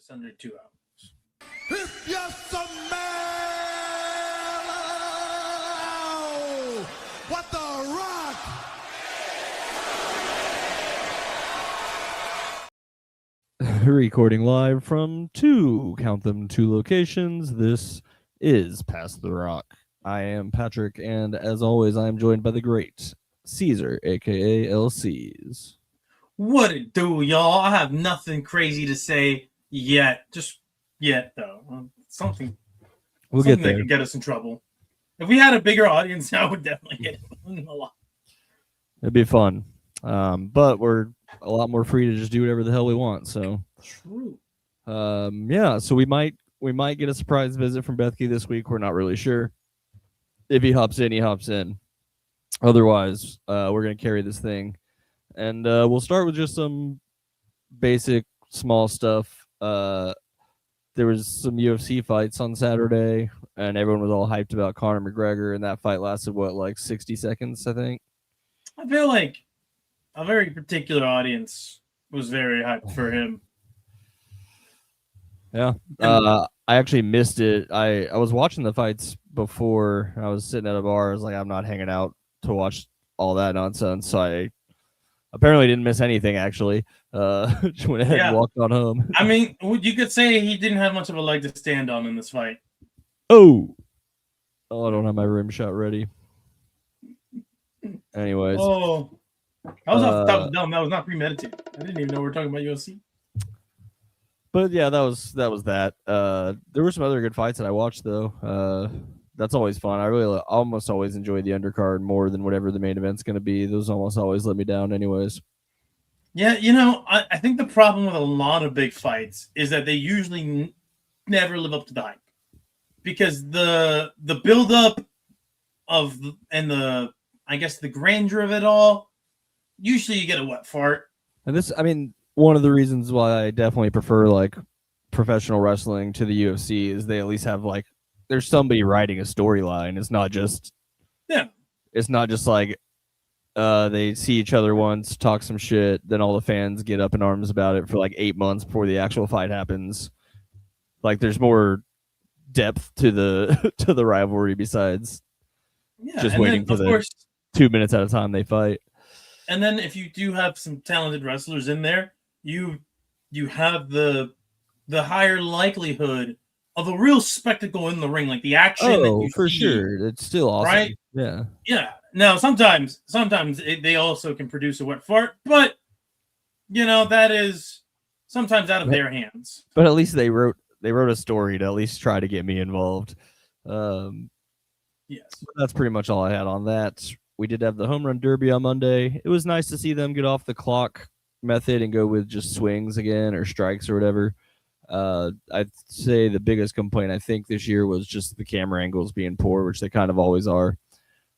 just under 2 hours. It's just a man. What the rock? Recording live from two locations. This is Past the Rock. I am Patrick, and as always, I am joined by the great Caesar, aka LCs. What it do, y'all? I have nothing crazy to say yet. Just yet, though. Something We'll get there. That could get us in trouble. If we had a bigger audience, I would definitely get in a lot. It'd be fun. But we're a lot more free to just do whatever the hell we want. So True. Yeah, so we might get a surprise visit from Bethke this week. We're not really sure. If he hops in, he hops in. Otherwise, we're gonna carry this thing. And we'll start with just some basic small stuff. There was some UFC fights on Saturday, and everyone was all hyped about Conor McGregor, and that fight lasted, like 60 seconds, I think? I feel like a very particular audience was very hyped for him. Yeah. I actually missed it. I was watching the fights before. I was sitting at a bar. I was like, I'm not hanging out to watch all that nonsense. So I apparently didn't miss anything, actually. Just went ahead and walked on home. I mean, you could say he didn't have much of a leg to stand on in this fight. Oh, I don't have my rim shot ready. Anyways. Oh, that was dumb. That was not premeditated. I didn't even know we were talking about UFC. But yeah, that was that. There were some other good fights that I watched, though. That's always fun. I really almost always enjoy the undercard more than whatever the main event's going to be. Those almost always let me down anyways. Yeah, I think the problem with a lot of big fights is that they usually never live up to the hype. Because the build-up of and the grandeur of it all, usually you get a wet fart. And one of the reasons why I definitely prefer like professional wrestling to the UFC is they at least have like there's somebody writing a storyline. It's not just like they see each other once, talk some shit, then all the fans get up in arms about it for like 8 months before the actual fight happens. Like there's more depth to the to the rivalry besides just waiting for the 2 minutes at a time they fight. And then if you do have some talented wrestlers in there, you have the higher likelihood of a real spectacle in the ring, like the action. Oh, for sure, it's still awesome, right? Yeah. Now sometimes they also can produce a wet fart, but that is sometimes out of their hands. But at least they wrote a story to at least try to get me involved. Yes, that's pretty much all I had on that. We did have the home run derby on Monday. It was nice to see them get off the clock method and go with just swings again or strikes or whatever. I'd say the biggest complaint I think this year was just the camera angles being poor, which they kind of always are.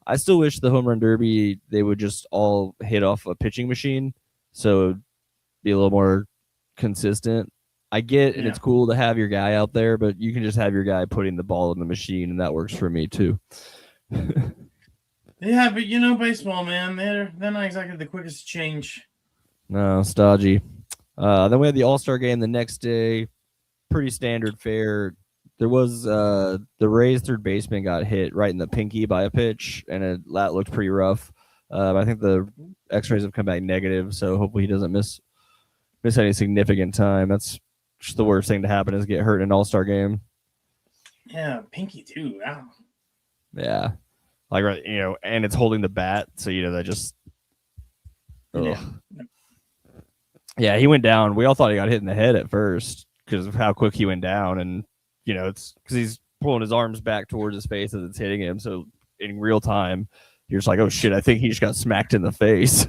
I still wish the home run derby they would just all hit off a pitching machine, so it would be a little more consistent. I get and it's cool to have your guy out there, but you can just have your guy putting the ball in the machine, and that works for me too. Yeah, but baseball, man, they're not exactly the quickest to change. No, stodgy. Then we had the All-Star game the next day. Pretty standard fare. There was the Rays third baseman got hit right in the pinky by a pitch, and that looked pretty rough. I think the X-rays have come back negative, so hopefully he doesn't miss any significant time. That's just the worst thing to happen is get hurt in an All-Star game. Yeah, pinky too. Wow. Yeah. Like, and it's holding the bat, so that just. Yeah, he went down. We all thought he got hit in the head at first because of how quick he went down, and it's because he's pulling his arms back towards his face as it's hitting him. So in real time, you're just like, oh shit, I think he just got smacked in the face.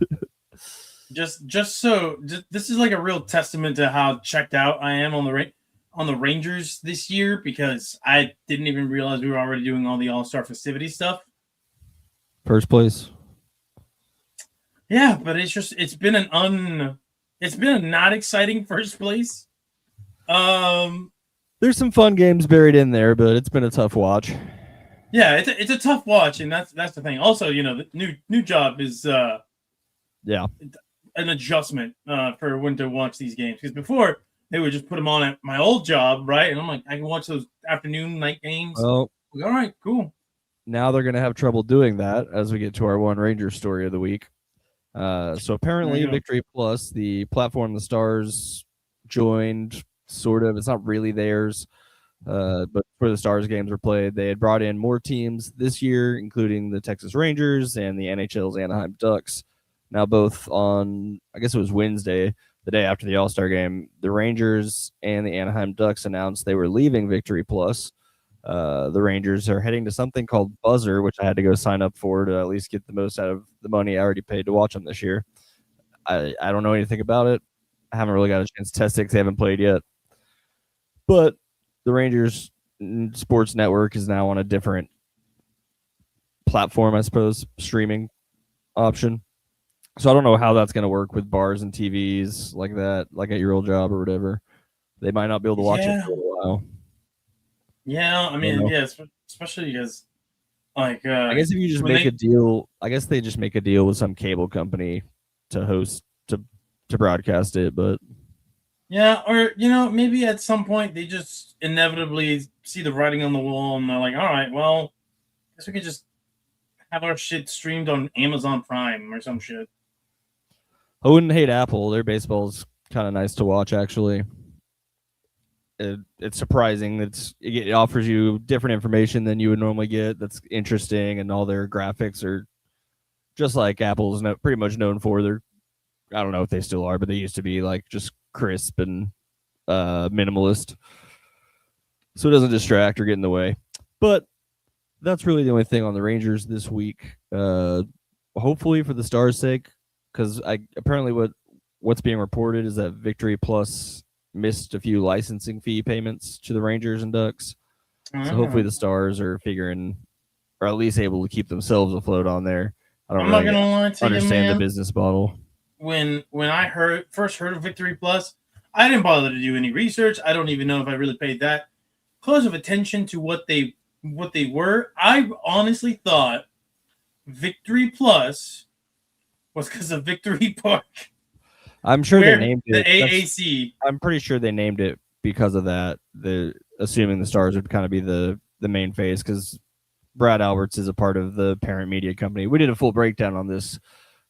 This is like a real testament to how checked out I am on the Rangers this year, because I didn't even realize we were already doing all the All-Star festivity stuff. First place. Yeah, but it's been a not exciting first place. There's some fun games buried in there, but it's been a tough watch. Yeah, it's a tough watch, and that's the thing. Also, the new job is an adjustment for when to watch these games, because before they would just put them on at my old job, right? And I'm like, I can watch those afternoon night games. Well, Like, all right, cool. now they're going to have trouble doing that as we get to our one Ranger story of the week. So apparently, Victory Plus, the platform the Stars joined, sort of, it's not really theirs, but where the Stars games were played, they had brought in more teams this year, including the Texas Rangers and the NHL's Anaheim Ducks. Now, both on, I guess it was Wednesday, the day after the All-Star game, the Rangers and the Anaheim Ducks announced they were leaving Victory Plus. The Rangers are heading to something called Buzzer, which I had to go sign up for to at least get the most out of the money I already paid to watch them this year. I don't know anything about it. I haven't really got a chance to test it because they haven't played yet. But the Rangers Sports Network is now on a different platform, I suppose, streaming option. So I don't know how that's going to work with bars and TVs like that, like at your old job or whatever. They might not be able to watch it for a while. Yeah, I mean, yeah, especially because, like, I guess if you just make a deal, I guess they just make a deal with some cable company to host to broadcast it, but yeah, or maybe at some point they just inevitably see the writing on the wall and they're like, all right, well, I guess we could just have our shit streamed on Amazon Prime or some shit. I wouldn't hate Apple. Their baseball's kind of nice to watch, actually. It's surprising that it offers you different information than you would normally get. That's interesting, and all their graphics are just like Apple's pretty much known for. I don't know if they still are, but they used to be like just crisp and minimalist, so it doesn't distract or get in the way. But that's really the only thing on the Rangers this week. Hopefully for the Stars' sake, because apparently what's being reported is that Victory Plus missed a few licensing fee payments to the Rangers and Ducks. So hopefully the Stars are figuring, or at least able to keep themselves afloat on there. I'm not gonna lie to understand you, man. the business model. When I first heard of Victory Plus, I didn't bother to do any research. I don't even know if I really paid that close of attention to what they were. I honestly thought Victory Plus was because of Victory Park. I'm sure they named it the AAC. I'm pretty sure they named it because of that. Assuming the Stars would kind of be the main face, because Brad Alberts is a part of the parent media company. We did a full breakdown on this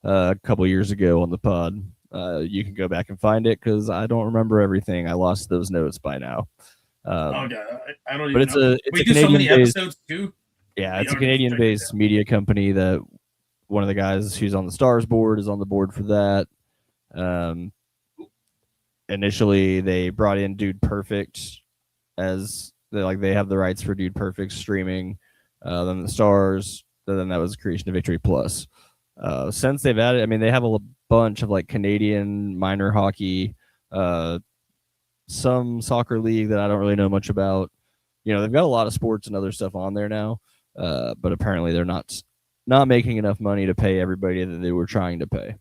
a couple years ago on the pod. You can go back and find it because I don't remember everything. I lost those notes by now. I don't. But even know. We do so many episodes too. Yeah, it's a Canadian-based media company that one of the guys who's on the Stars board is on the board for that. Initially, they brought in Dude Perfect as they have the rights for Dude Perfect streaming. Then the Stars. Then that was the creation of Victory Plus. Since they've added, I mean, they have a bunch of like Canadian minor hockey, some soccer league that I don't really know much about. They've got a lot of sports and other stuff on there now, but apparently they're not making enough money to pay everybody that they were trying to pay.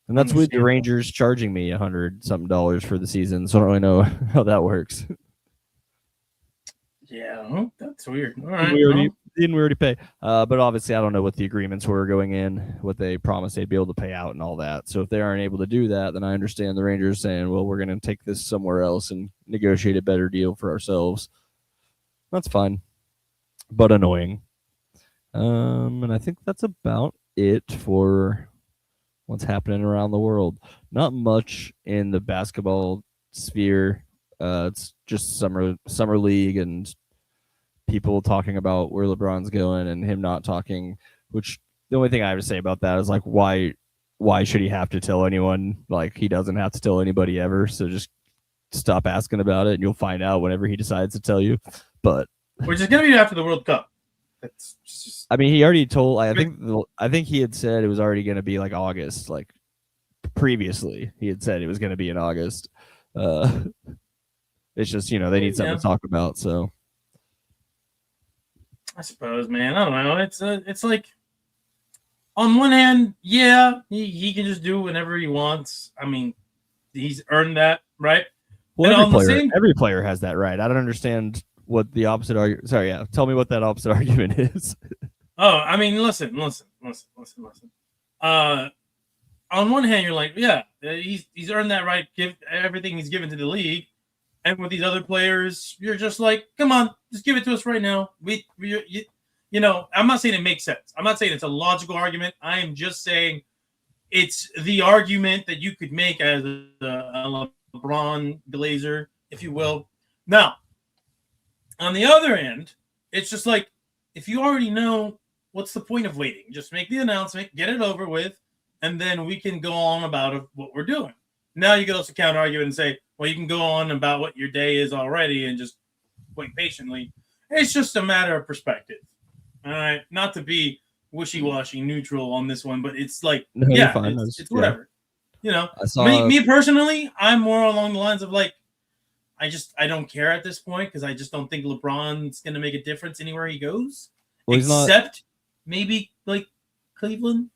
And that's with the Rangers charging me $100-something for the season, so I don't really know how that works. Yeah, that's weird. All right, we already pay? But obviously, I don't know what the agreements were going in, what they promised they'd be able to pay out and all that. So if they aren't able to do that, then I understand the Rangers saying, well, we're going to take this somewhere else and negotiate a better deal for ourselves. That's fine, but annoying. And I think that's about it for what's happening around the world. Not much in the basketball sphere. It's just summer league and people talking about where LeBron's going and him not talking, which the only thing I have to say about that is like, why should he have to tell anyone? Like, he doesn't have to tell anybody ever. So just stop asking about it and you'll find out whenever he decides to tell you. But which is going to be after the World Cup. It's just... I mean, he already told, I think he had said it was already going to be like August, like previously he had said it was going to be in August. It's just, they need something to talk about. So I suppose, man, I don't know. It's like, on one hand, yeah, he can just do whenever he wants. I mean, he's earned that, right? Well, every player has that right. I don't understand what the opposite argument. Sorry, yeah. Tell me what that opposite argument is. Oh, I mean, listen. on one hand, you're like, yeah, he's earned that right. Give everything he's given to the league, and with these other players, you're just like, come on, just give it to us right now. You know, I'm not saying it makes sense. I'm not saying it's a logical argument. I am just saying it's the argument that you could make as a LeBron Glazer, if you will. Now, on the other end, it's just like if you already know, what's the point of waiting? Just make the announcement, get it over with, and then we can go on about what we're doing. Now you can also counter argue and say, well, you can go on about what your day is already and just wait patiently. It's just a matter of perspective. All right, not to be wishy-washy neutral on this one, but it's like, No, yeah, you're fine. it's whatever. You know, I saw me personally, I'm more along the lines of like, I don't care at this point because I just don't think LeBron's gonna make a difference anywhere he goes, well, except maybe like Cleveland.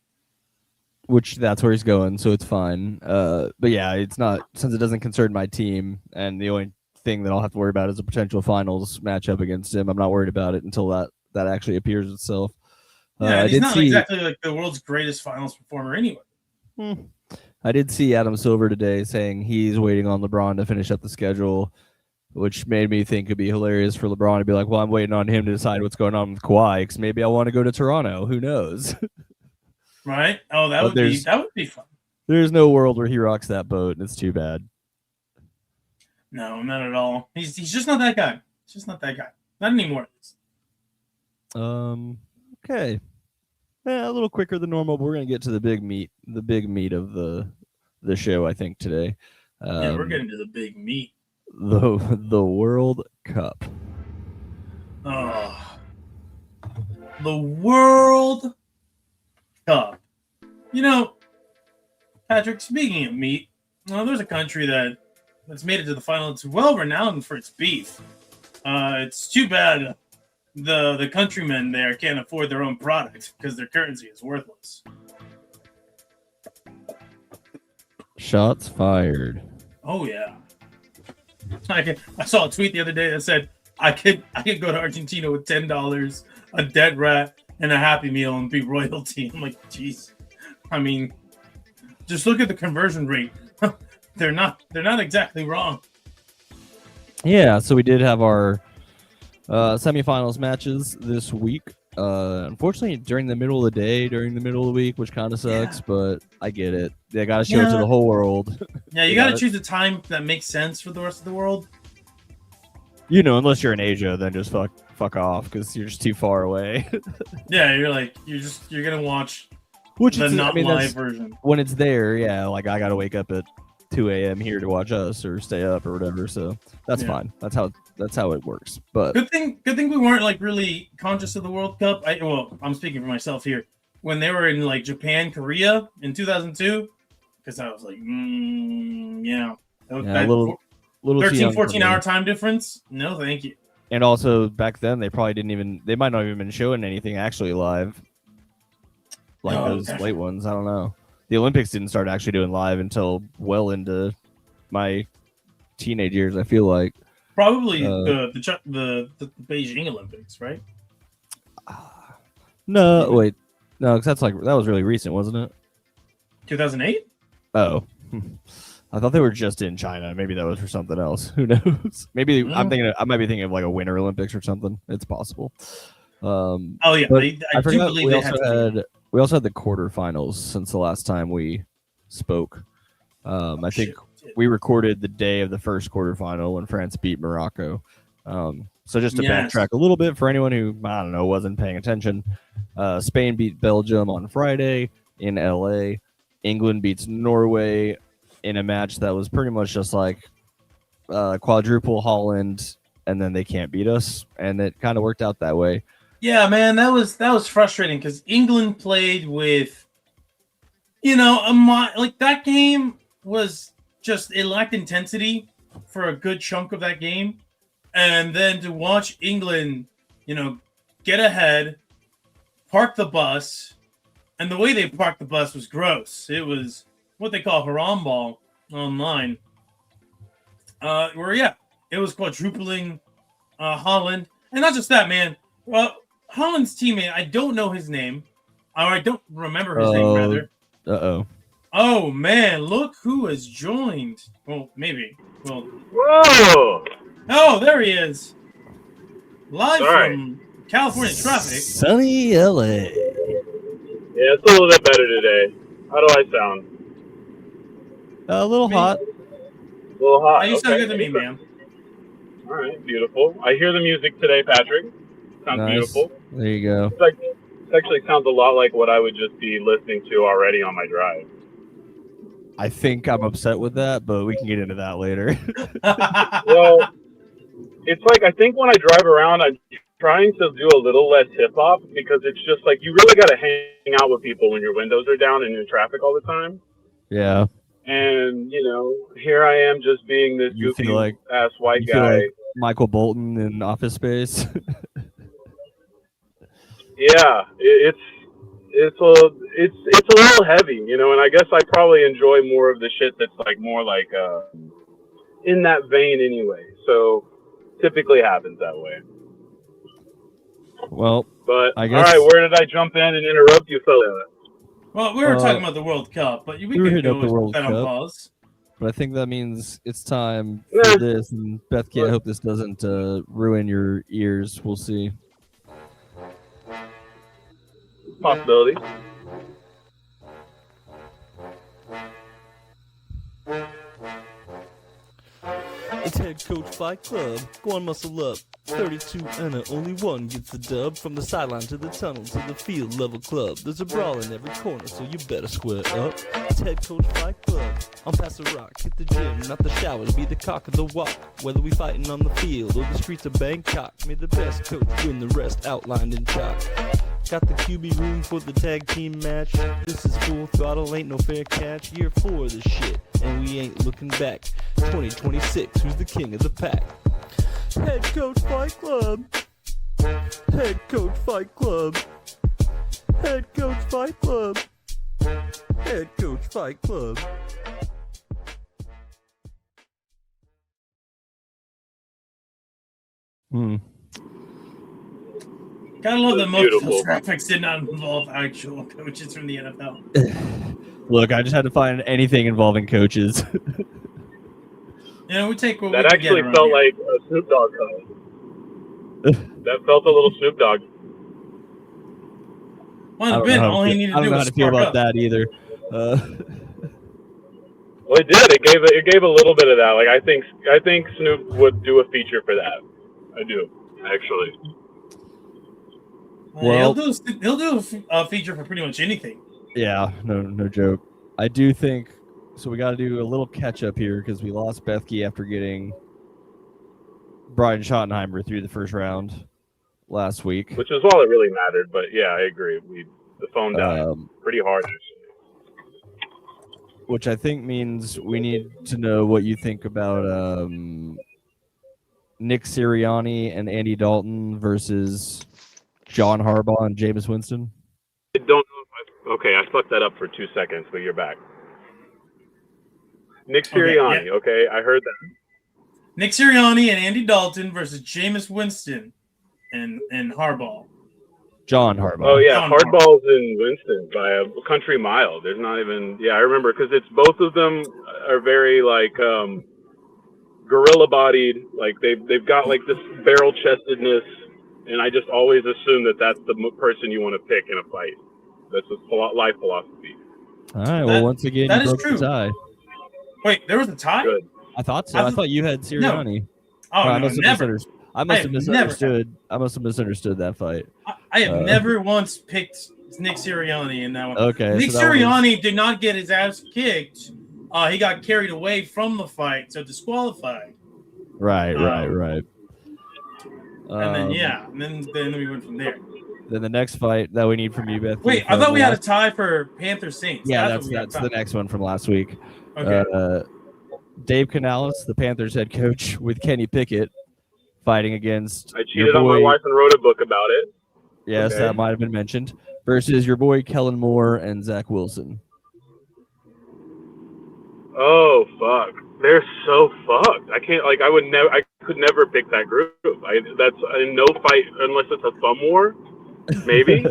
which that's where he's going, so it's fine. But yeah, it's not, since it doesn't concern my team, and the only thing that I'll have to worry about is a potential finals matchup against him. I'm not worried about it until that actually appears itself. Yeah, I he's did not see exactly like the world's greatest finals performer anyway. I did see Adam Silver today saying he's waiting on LeBron to finish up the schedule, which made me think it'd be hilarious for LeBron to be like, well, I'm waiting on him to decide what's going on with Kawhi, because maybe I want to go to Toronto. Who knows? Right? Oh, that But would be fun. There's no world where he rocks that boat, and it's too bad. No, not at all. He's just not that guy. He's just not that guy. Not anymore. Okay. Yeah, a little quicker than normal, but we're gonna get to the big meat of the show, I think, today. Yeah, we're getting to the big meat. The World Cup. Oh, the World Cup. You know, Patrick, speaking of meat, there's a country that's made it to the final. It's well renowned for its beef. It's too bad the countrymen there can't afford their own product because their currency is worthless. Shots fired. Oh yeah. I saw a tweet the other day that said I could go to Argentina with $10, a dead rat, and a Happy Meal and be royalty. I'm like, jeez. I mean, just look at the conversion rate. they're not exactly wrong. Yeah, so we did have our semifinals matches this week. Unfortunately, during the middle of the day, during the middle of the week, which kind of sucks, but I get it. They got to show it to the whole world. Yeah, you got to choose a time that makes sense for the rest of the world. You know, unless you're in Asia, then just fuck off because you're just too far away. Yeah, you're gonna watch which the is, not live version when it's there. Yeah, like I got to wake up at 2 a.m. here to watch us or stay up or whatever. So that's fine. That's how it works. But good thing we weren't like really conscious of the World Cup. I'm speaking for myself here. When they were in like Japan, Korea in 2002, because I was like, yeah, a little 13, 14-hour time difference. No, thank you. And also back then they probably they might not even been showing anything actually live, like those late ones. I don't know. The Olympics didn't start actually doing live until well into my teenage years, I feel like. Probably the Beijing Olympics, right? No, wait. No, because that was really recent, wasn't it? 2008? Oh. I thought they were just in China. Maybe that was for something else. Who knows? Maybe I might be thinking of like a Winter Olympics or something. It's possible. Oh yeah, I do believe we also had the quarterfinals since the last time we spoke. I think we recorded the day of the first quarterfinal when France beat Morocco. So just to backtrack a little bit for anyone who, I don't know, wasn't paying attention, Spain beat Belgium on Friday in LA. England beats Norway in a match that was pretty much just like quadruple Holland, and then they can't beat us, and it kind of worked out that way. Yeah, man, that was frustrating because England played with, like that game was just, it lacked intensity for a good chunk of that game, and then to watch England, get ahead, park the bus, and the way they parked the bus was gross. It was what they call haram ball online. It was quadrupling Holland, and not just that, man. Holland's teammate, I don't know his name, or I don't remember his name rather. Oh man, look who has joined. Well, maybe. Well, Whoa! oh, there he is. Live Sorry. from California traffic. Sunny LA. Yeah, it's a little bit better today. How do I sound? A little Me? hot. A little hot. You sound okay. good to me, man. All right, beautiful. I hear the music today, Patrick. Sounds Nice. beautiful. There you go. It actually sounds a lot like what I would just be listening to already on my drive. I think I'm upset with that, but we can get into that later. Well, it's like I think when I drive around, I'm trying to do a little less hip hop because it's just like you really got to hang out with people when your windows are down and in traffic all the time. Yeah. And here I am just being this You goofy feel like ass white you feel guy. like Michael Bolton in Office Space. Yeah, it's a little heavy, and I guess I probably enjoy more of the shit that's like more like in that vein anyway. So typically happens that way. Well, But I guess, all right, where did I jump in and interrupt you, fella? Well, we were talking about the World Cup, but we were could hitting go up the with World that on Cup. pause. but I think that means it's time Nah. for this. And Bethke, I hope this doesn't ruin your ears. We'll see. Possibility. It's Head Coach Fight Club. Go on, muscle up. 32 and only one gets the dub. From the sideline to the tunnel to the field level club. There's a brawl in every corner, so you better square up. It's Head Coach Fight Club. I'm past the rock, hit the gym, not the shower to be the cock of the walk. Whether we fighting on the field or the streets of Bangkok, may the best coach win, the rest outlined in chalk. Got the QB room for the tag team match. This is full throttle, ain't no fair catch. Year 4 of this shit, and we ain't looking back. 2026, who's the king of the pack? Head Coach Fight Club. Head Coach Fight Club. Head Coach Fight Club. Head Coach Fight Club. Gotta love that most of Beautiful. those graphics did not involve actual coaches from the NFL. Look, I just had to find anything involving coaches. We take what That we can actually get around felt here. like a Snoop Dogg cut. That felt a little Snoop Dogg. Well, it's been all he needed I to don't do know how was to feel spark about up. that either. Well, it did. It gave a little bit of that. Like I think Snoop would do a feature for that. I do actually. Well- he'll do a feature for pretty much anything. Yeah, no joke. I do think so. We got to do a little catch up here because we lost Bethke after getting Brian Schottenheimer through the first round last week. Which is all that really mattered. But yeah, I agree. The phone died pretty hard. Which I think means we need to know what you think about Nick Sirianni and Andy Dalton versus John Harbaugh and Jameis Winston. I don't know if I fucked that up for 2 seconds, but you're back. Nick Sirianni. Okay, I heard that. Nick Sirianni and Andy Dalton versus Jameis Winston and Harbaugh. John Harbaugh. Oh yeah, John hardballs in Winston by a country mile. There's not even. Yeah, I remember because it's both of them are very like gorilla bodied. Like they've got like this barrel chestedness, and I just always assume that that's the person you want to pick in a fight. That's a life philosophy. All right. Well, once again, that you is broke true. the tie. Wait, there was a tie? Good. I thought so. I thought you had Sirianni. Oh, I no, must have never. misunderstood. I must have have misunderstood. I must have misunderstood that fight. I have never once picked Nick Sirianni in that one. Okay. Nick so that Sirianni did not get his ass kicked. He got carried away from the fight, so disqualified. Right. And then we went from there. Then the next fight that we need from you, Beth. Wait, I thought we had a tie for Panther Saints. Yeah, what we that's got the tied. next one from last week. Okay. Dave Canales, the Panthers head coach, with Kenny Pickett, fighting against I cheated on my wife and wrote a book about it. Yes, Okay. that might have been mentioned. Versus your boy Kellen Moore and Zach Wilson. Oh fuck, they're so fucked. I can't like I could never pick that group. That's in no fight unless it's a thumb war, maybe.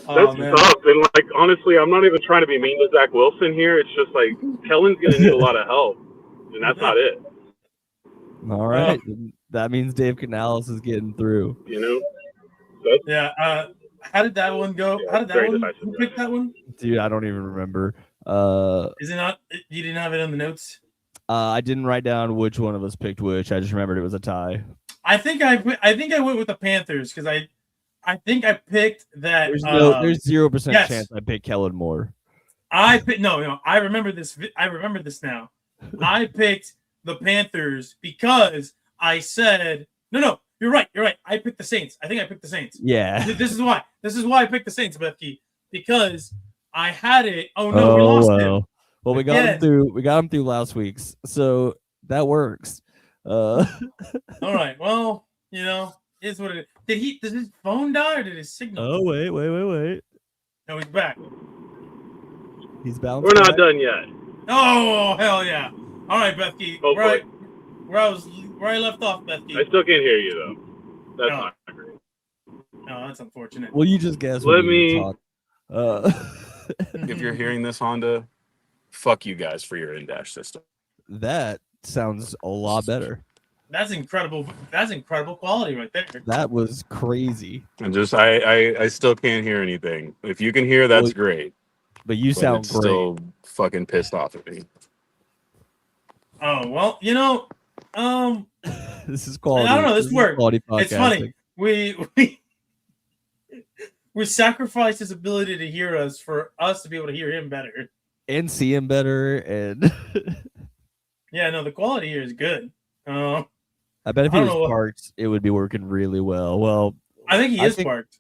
That's man. tough. And like honestly, I'm not even trying to be mean to Zach Wilson here. It's just like Kellen's gonna need a lot of help, and that's not it. All right, that means Dave Canales is getting through. You know. That's, Yeah. How did that one go? Yeah, How did that very one? decisive, Who man. picked that one? Dude, I don't even remember. Is it not? You didn't have it in the notes. I didn't write down which one of us picked which. I just remembered it was a tie. I think I went with the Panthers because I think I picked that. There's 0% yes. chance I picked Kellen Moore. No. I remember this. I remember this now. I picked the Panthers because I said no. You're right. I picked the Saints. I think I picked the Saints. Yeah. This is why. This is why I picked the Saints, Bethke, because I had it. Oh no, we lost it. Well, we got him through. We got him through last week's, so that works. All right. Well, is what it is. Did his phone die or did his signal? Oh wait. No, he's back. He's bouncing. we're not back. done yet. Oh hell yeah! All right, Bethke. Hopefully. Where I left off, Bethke. I still can't hear you though. That's No. not great. No, that's unfortunate. Well, you just guess. Let when you me- talk. If you're hearing this, Honda, fuck you guys for your in-dash system. That sounds a lot better. That's incredible. That's incredible quality right there. That was crazy. And just I still can't hear anything. If you can hear, that's Well, great. But you But sound it's great. still fucking pissed off at me. Oh well, This is quality. I don't know. This is worked. quality It's podcasting. funny. We sacrificed his ability to hear us for us to be able to hear him better. And see him better. And Yeah, no, the quality here is good. I bet if I he don't was know what- parked, it would be working really well. Well, I think he I is think- parked.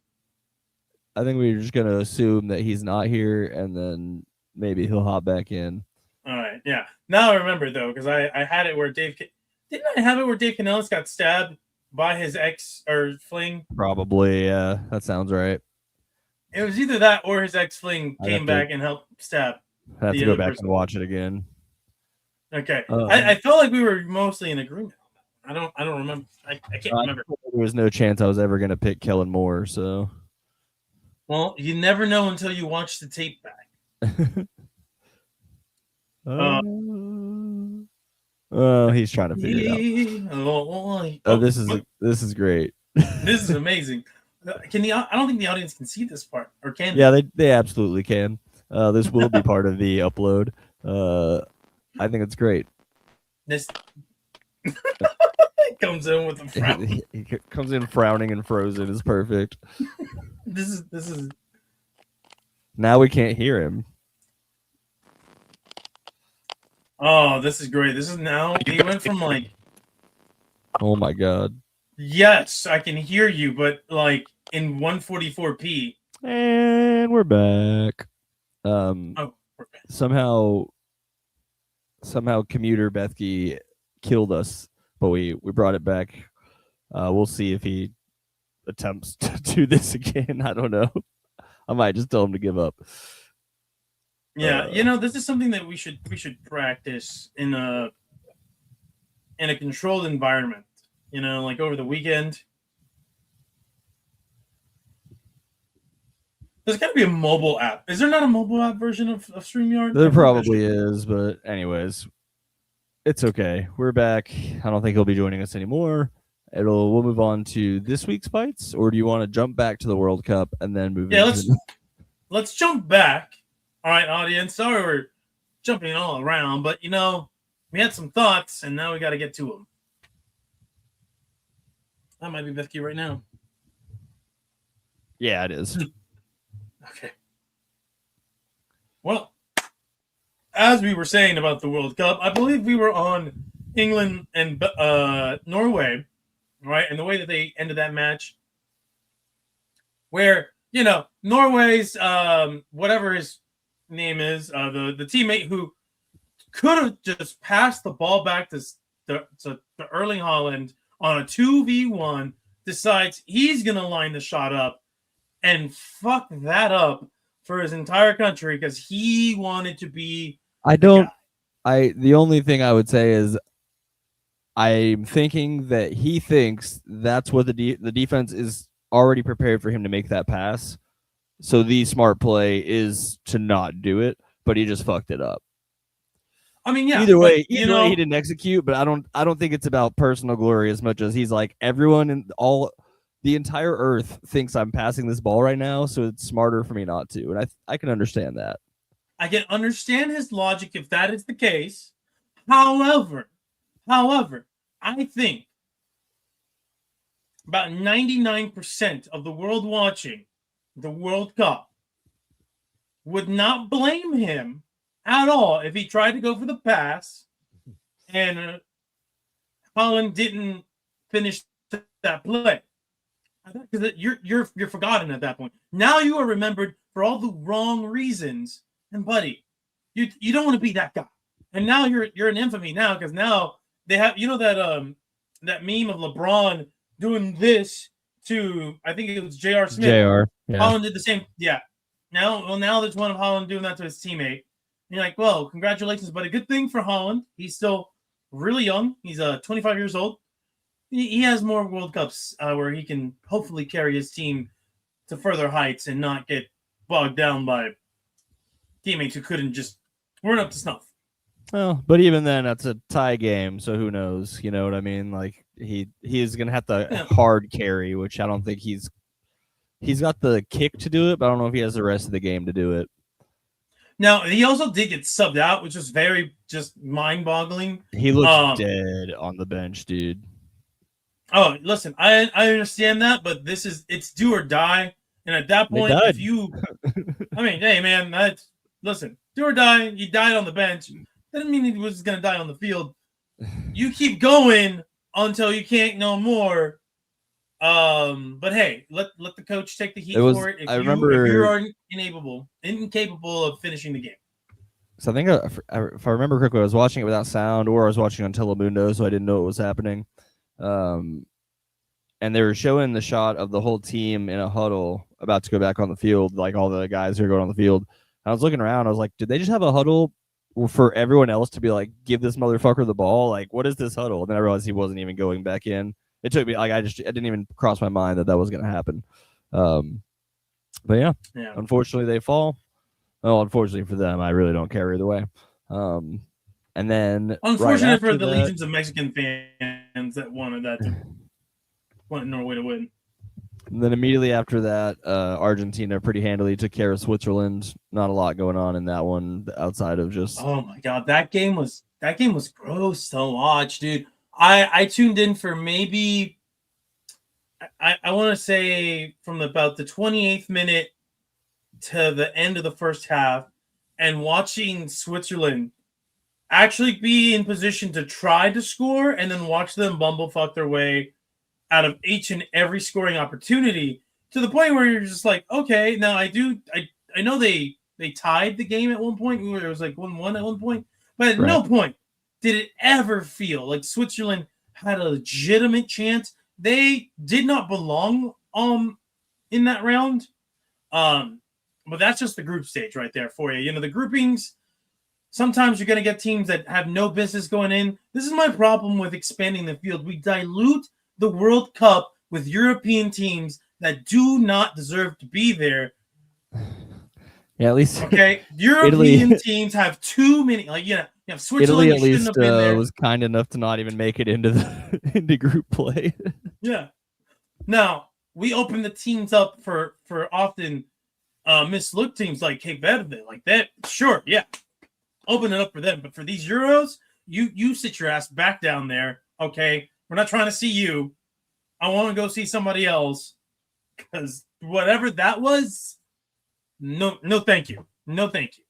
I think we're just gonna assume that he's not here, and then maybe he'll hop back in. All right, yeah. Now I remember though, because I had it where didn't I have it where Dave Canellis got stabbed by his ex or fling? Probably, yeah, that sounds right. It was either that or his ex fling I'd came have to- back and helped stab. I have The to go other back person. and watch it again. Okay, Uh, I felt like we were mostly in agreement. I don't remember. I can't remember. There was no chance I was ever gonna pick Kellen Moore, so Well, you never know until you watch the tape back. Oh, he's trying to figure it out. Oh, this is great. This is amazing. I don't think the audience can see this part, or can? Yeah, they absolutely can. This will be part of the upload. I think it's great. This comes in with a frown. He comes in frowning and frozen. Is perfect. This is. Now we can't hear him. Oh, this is great. This is now. He went from like, Oh my god. yes, I can hear you, but like in 144p. And we're back. Oh, we're back. Somehow commuter Bethke killed us, but we brought it back. We'll see if he attempts to do this again. I don't know. I might just tell him to give up. Yeah, this is something that we should practice in a controlled environment. Like over the weekend. There's got to be a mobile app. Is there not a mobile app version of StreamYard? There probably is, but anyways, it's okay. We're back. I don't think he'll be joining us anymore. We'll move on to this week's fights, or do you want to jump back to the World Cup and then move? Yeah, into let's jump back. All right, audience. Sorry we're jumping all around, but we had some thoughts, and now we got to get to them. That might be Bethke right now. Yeah, it is. Okay. Well, as we were saying about the World Cup, I believe we were on England and Norway, right? And the way that they ended that match, where Norway's whatever his name is, the teammate who could have just passed the ball back to Erling Haaland on a 2v1, decides he's gonna line the shot up and fuck that up for his entire country because he wanted to be. The only thing I would say is I'm thinking that he thinks that's what the defense is already prepared for him to make that pass. So the smart play is to not do it, but he just fucked it up. I mean, yeah. Either but, way, you he know, didn't execute, but I don't think it's about personal glory as much as he's like everyone in the entire earth thinks I'm passing this ball right now, so it's smarter for me not to. And I can understand that. I can understand his logic if that is the case. However, I think about 99% of the world watching the World Cup would not blame him at all if he tried to go for the pass and Holland didn't finish that play. Because you're forgotten at that point. Now you are remembered for all the wrong reasons. And buddy, you don't want to be that guy. And now you're an infamy now because now they have that meme of LeBron doing this to I think it was J.R. Smith. JR. Yeah. Holland did the same. Yeah. Now there's one of Holland doing that to his teammate. And you're like, well, congratulations, but a good thing for Holland. He's still really young. He's 25 years old. He has more World Cups where he can hopefully carry his team to further heights and not get bogged down by teammates who weren't up to snuff. Well, but even then, that's a tie game, so who knows? You know what I mean? Like he is gonna have to hard carry, which I don't think he's got the kick to do it, but I don't know if he has the rest of the game to do it. Now he also did get subbed out, which is very just mind-boggling. He looks dead on the bench, dude. Oh, listen, I understand that, but it's do or die. And at that point, if you, I mean, hey man, listen, do or die. You died on the bench. That didn't mean he was going to die on the field. You keep going until you can't no more. But hey, let the coach take the heat for it. If you're incapable of finishing the game. So I think if I remember correctly, I was watching it without sound, or I was watching on Telemundo, so I didn't know what was happening. And they were showing the shot of the whole team in a huddle about to go back on the field, like all the guys who are going on the field. And I was looking around, I was like, did they just have a huddle for everyone else to be like, give this motherfucker the ball? Like, what is this huddle? And then I realized he wasn't even going back in. It took me, like, it didn't even cross my mind that was going to happen. But yeah, unfortunately they fall. Well, unfortunately for them, I really don't care either way. And then unfortunately for the legions of Mexican fans that wanted Norway to win. And then immediately after that, Argentina pretty handily took care of Switzerland. Not a lot going on in that one outside of just. Oh my god, that game was gross to watch, dude. I tuned in for maybe I want to say from about the 28th minute to the end of the first half, and watching Switzerland actually be in position to try to score and then watch them bumblefuck their way out of each and every scoring opportunity, to the point where you're just like, okay, now I know they tied the game at one point where it was like 1-1 at one point, but at no point did it ever feel like Switzerland had a legitimate chance. They did not belong in that round. But that's just the group stage right there for you. You know, the groupings, sometimes you're going to get teams that have no business going in. This is my problem with expanding the field. We dilute the World Cup with European teams that do not deserve to be there. Yeah, at least European teams have too many. Like, you have Switzerland. Italy at least was kind enough to not even make it into the into group play. Yeah. Now we open the teams up for often mislooked teams like Cape Verde, like that. Sure, yeah, open it up for them. But for these Euros, you sit your ass back down there. Okay, we're not trying to see you. I want to go see somebody else, because whatever that was, no, thank you, no, thank you.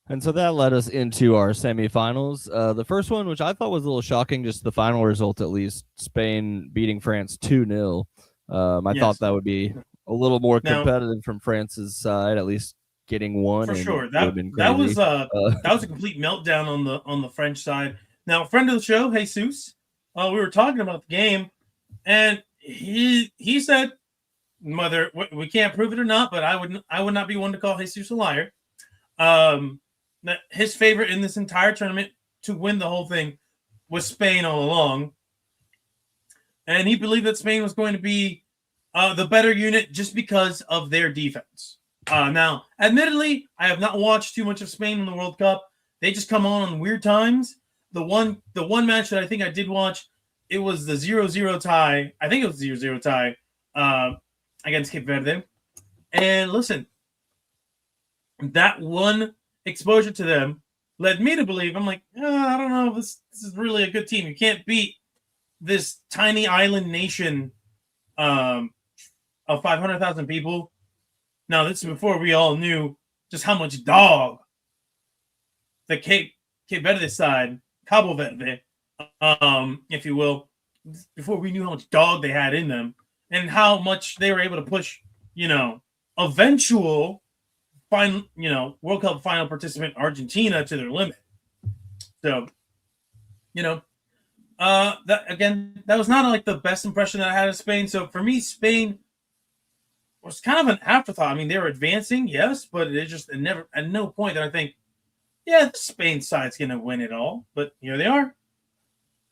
And so that led us into our semifinals. The first one, which I thought was a little shocking, just the final result at least, Spain beating France 2-0. I thought that would be a little more competitive from France's side, at least getting one. For sure. That was a complete meltdown on the French side. Now, friend of the show, Jesus, we were talking about the game, and he said, whether we can't prove it or not, but I would not be one to call Jesus a liar. That his favorite in this entire tournament to win the whole thing was Spain all along. And he believed that Spain was going to be the better unit just because of their defense. Now, admittedly, I have not watched too much of Spain in the World Cup. They just come on weird times. The one match that I think I did watch, it was the 0-0 tie. I think it was 0-0 tie against Cape Verde. And listen, that one exposure to them led me to believe, I'm like, I don't know, this is really a good team. You can't beat this tiny island nation of 500,000 people. Now, this is before we all knew just how much dog the Cape Verde side, Cabo Verde, if you will, before we knew how much dog they had in them and how much they were able to push, eventual World Cup final participant Argentina to their limit. So, that was not like the best impression that I had of Spain. So for me, Spain was kind of an afterthought. I mean, they were advancing, yes, but it just never at no point that I think, the Spain side's going to win it all. But here they are.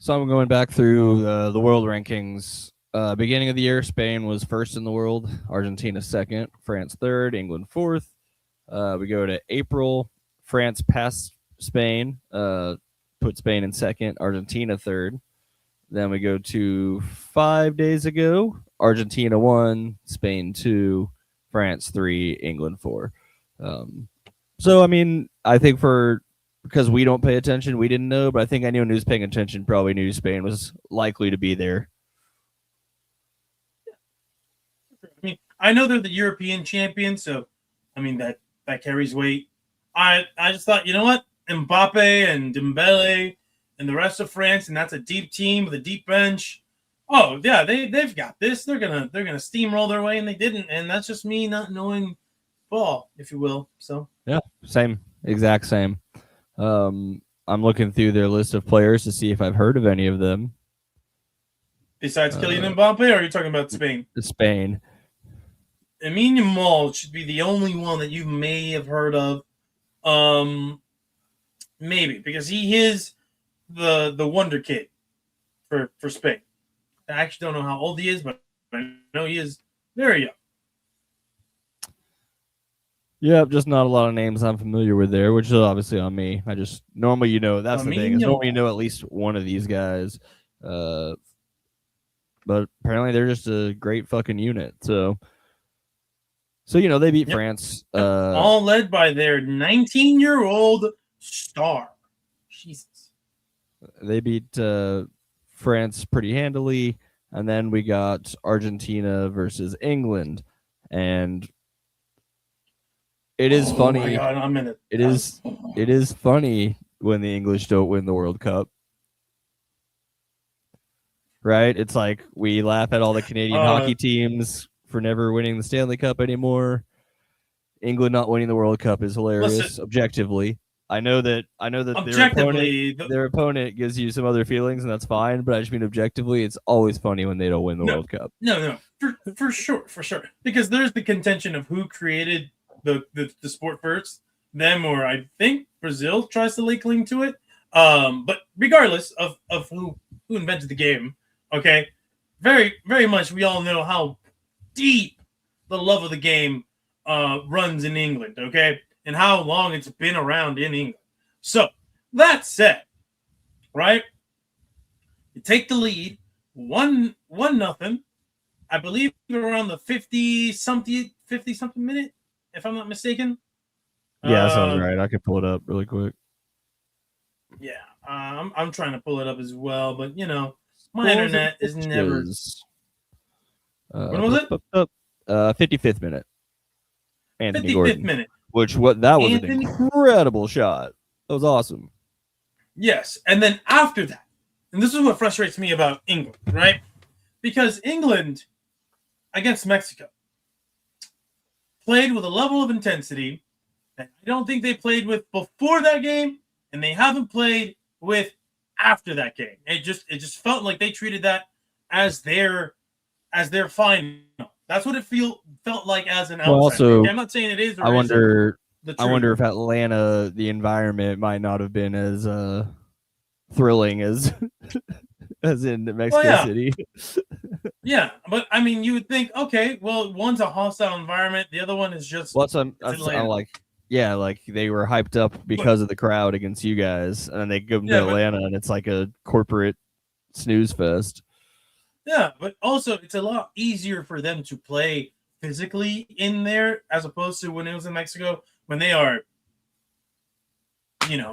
So I'm going back through the world rankings. Beginning of the year, Spain was first in the world, Argentina second, France third, England fourth. We go to April, France passed Spain, put Spain in second, Argentina third. Then we go to 5 days ago, Argentina 1, Spain 2, France 3, England 4. So, I mean, I think because we don't pay attention, we didn't know, but I think anyone who's paying attention probably knew Spain was likely to be there. I mean, I know they're the European champions, so, I mean, that carries weight. I just thought, you know what? Mbappe and Dembele and the rest of France, and that's a deep team with a deep bench. Oh yeah, they've got this. They're gonna steamroll their way, and they didn't. And that's just me not knowing ball, if you will. So yeah, same, exact same. I'm looking through their list of players to see if I've heard of any of them. Besides Kylian Mbappe, or are you talking about Spain? Spain. Lamine Yamal should be the only one that you may have heard of. Maybe because he is the wonder kid for Spain. I actually don't know how old he is, but I know he is very young. Yeah, just not a lot of names I'm familiar with there, which is obviously on me. I just normally, that's the thing. Is normally at least one of these guys. But apparently they're just a great fucking unit. So they beat France. All led by their 19-year-old star. Jesus. They beat France pretty handily, and then we got Argentina versus England, and it is funny. My God, I'm in it. It is funny when the English don't win the World Cup, right? It's like we laugh at all the Canadian hockey teams for never winning the Stanley Cup anymore. England not winning the World Cup is hilarious. Listen, objectively, I know that their opponent gives you some other feelings, and that's fine. But I just mean objectively, it's always funny when they don't win the World Cup. No, for sure, because there's the contention of who created the sport first, them or I think Brazil tries to lay claim to it. But regardless of who invented the game, okay, very very much we all know how deep the love of the game runs in England, okay. And how long it's been around in England. So that said, right? You take the lead, 1-0. I believe around the 50 something minute, if I'm not mistaken. Yeah, that sounds right. I could pull it up really quick. Yeah, I'm trying to pull it up as well, but my internet is never. When was it? 55th minute. Anthony 55th Gordon. minute. That was an incredible shot. That was awesome. Yes, and then after that, and this is what frustrates me about England, right? Because England against Mexico played with a level of intensity that I don't think they played with before that game, and they haven't played with after that game. It just felt like they treated that as their final. That's what it felt like as an outsider. Well, also, I'm not saying it is. Or I wonder if Atlanta, the environment might not have been as thrilling as in Mexico City. Yeah, but I mean, you would think, okay, well, one's a hostile environment, the other one is just Well, I'm Atlanta. like, yeah, like they were hyped up But because of the crowd against you guys, and then they go to yeah, but Atlanta, and it's like a corporate snooze fest. yeah, but also it's a lot easier for them to play physically in there as opposed to when it was in Mexico when they are,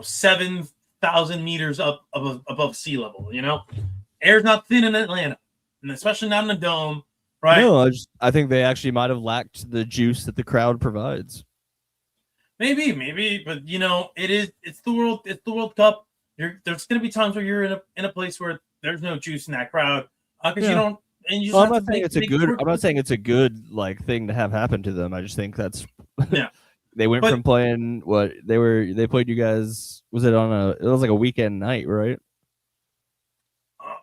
7,000 meters up above sea level. Air's not thin in Atlanta, and especially not in a dome, right? No, I think they actually might have lacked the juice that the crowd provides. Maybe, but it's the World Cup. There's going to be times where you're in a place where there's no juice in that crowd because you Yeah. don't, and you just Well, I'm have not to saying make, it's a make good. work. I'm not saying it's a good like thing to have happen to them. I just think that's Yeah. they went But- from playing what they played you guys. Was it on a? It was like a weekend night, right?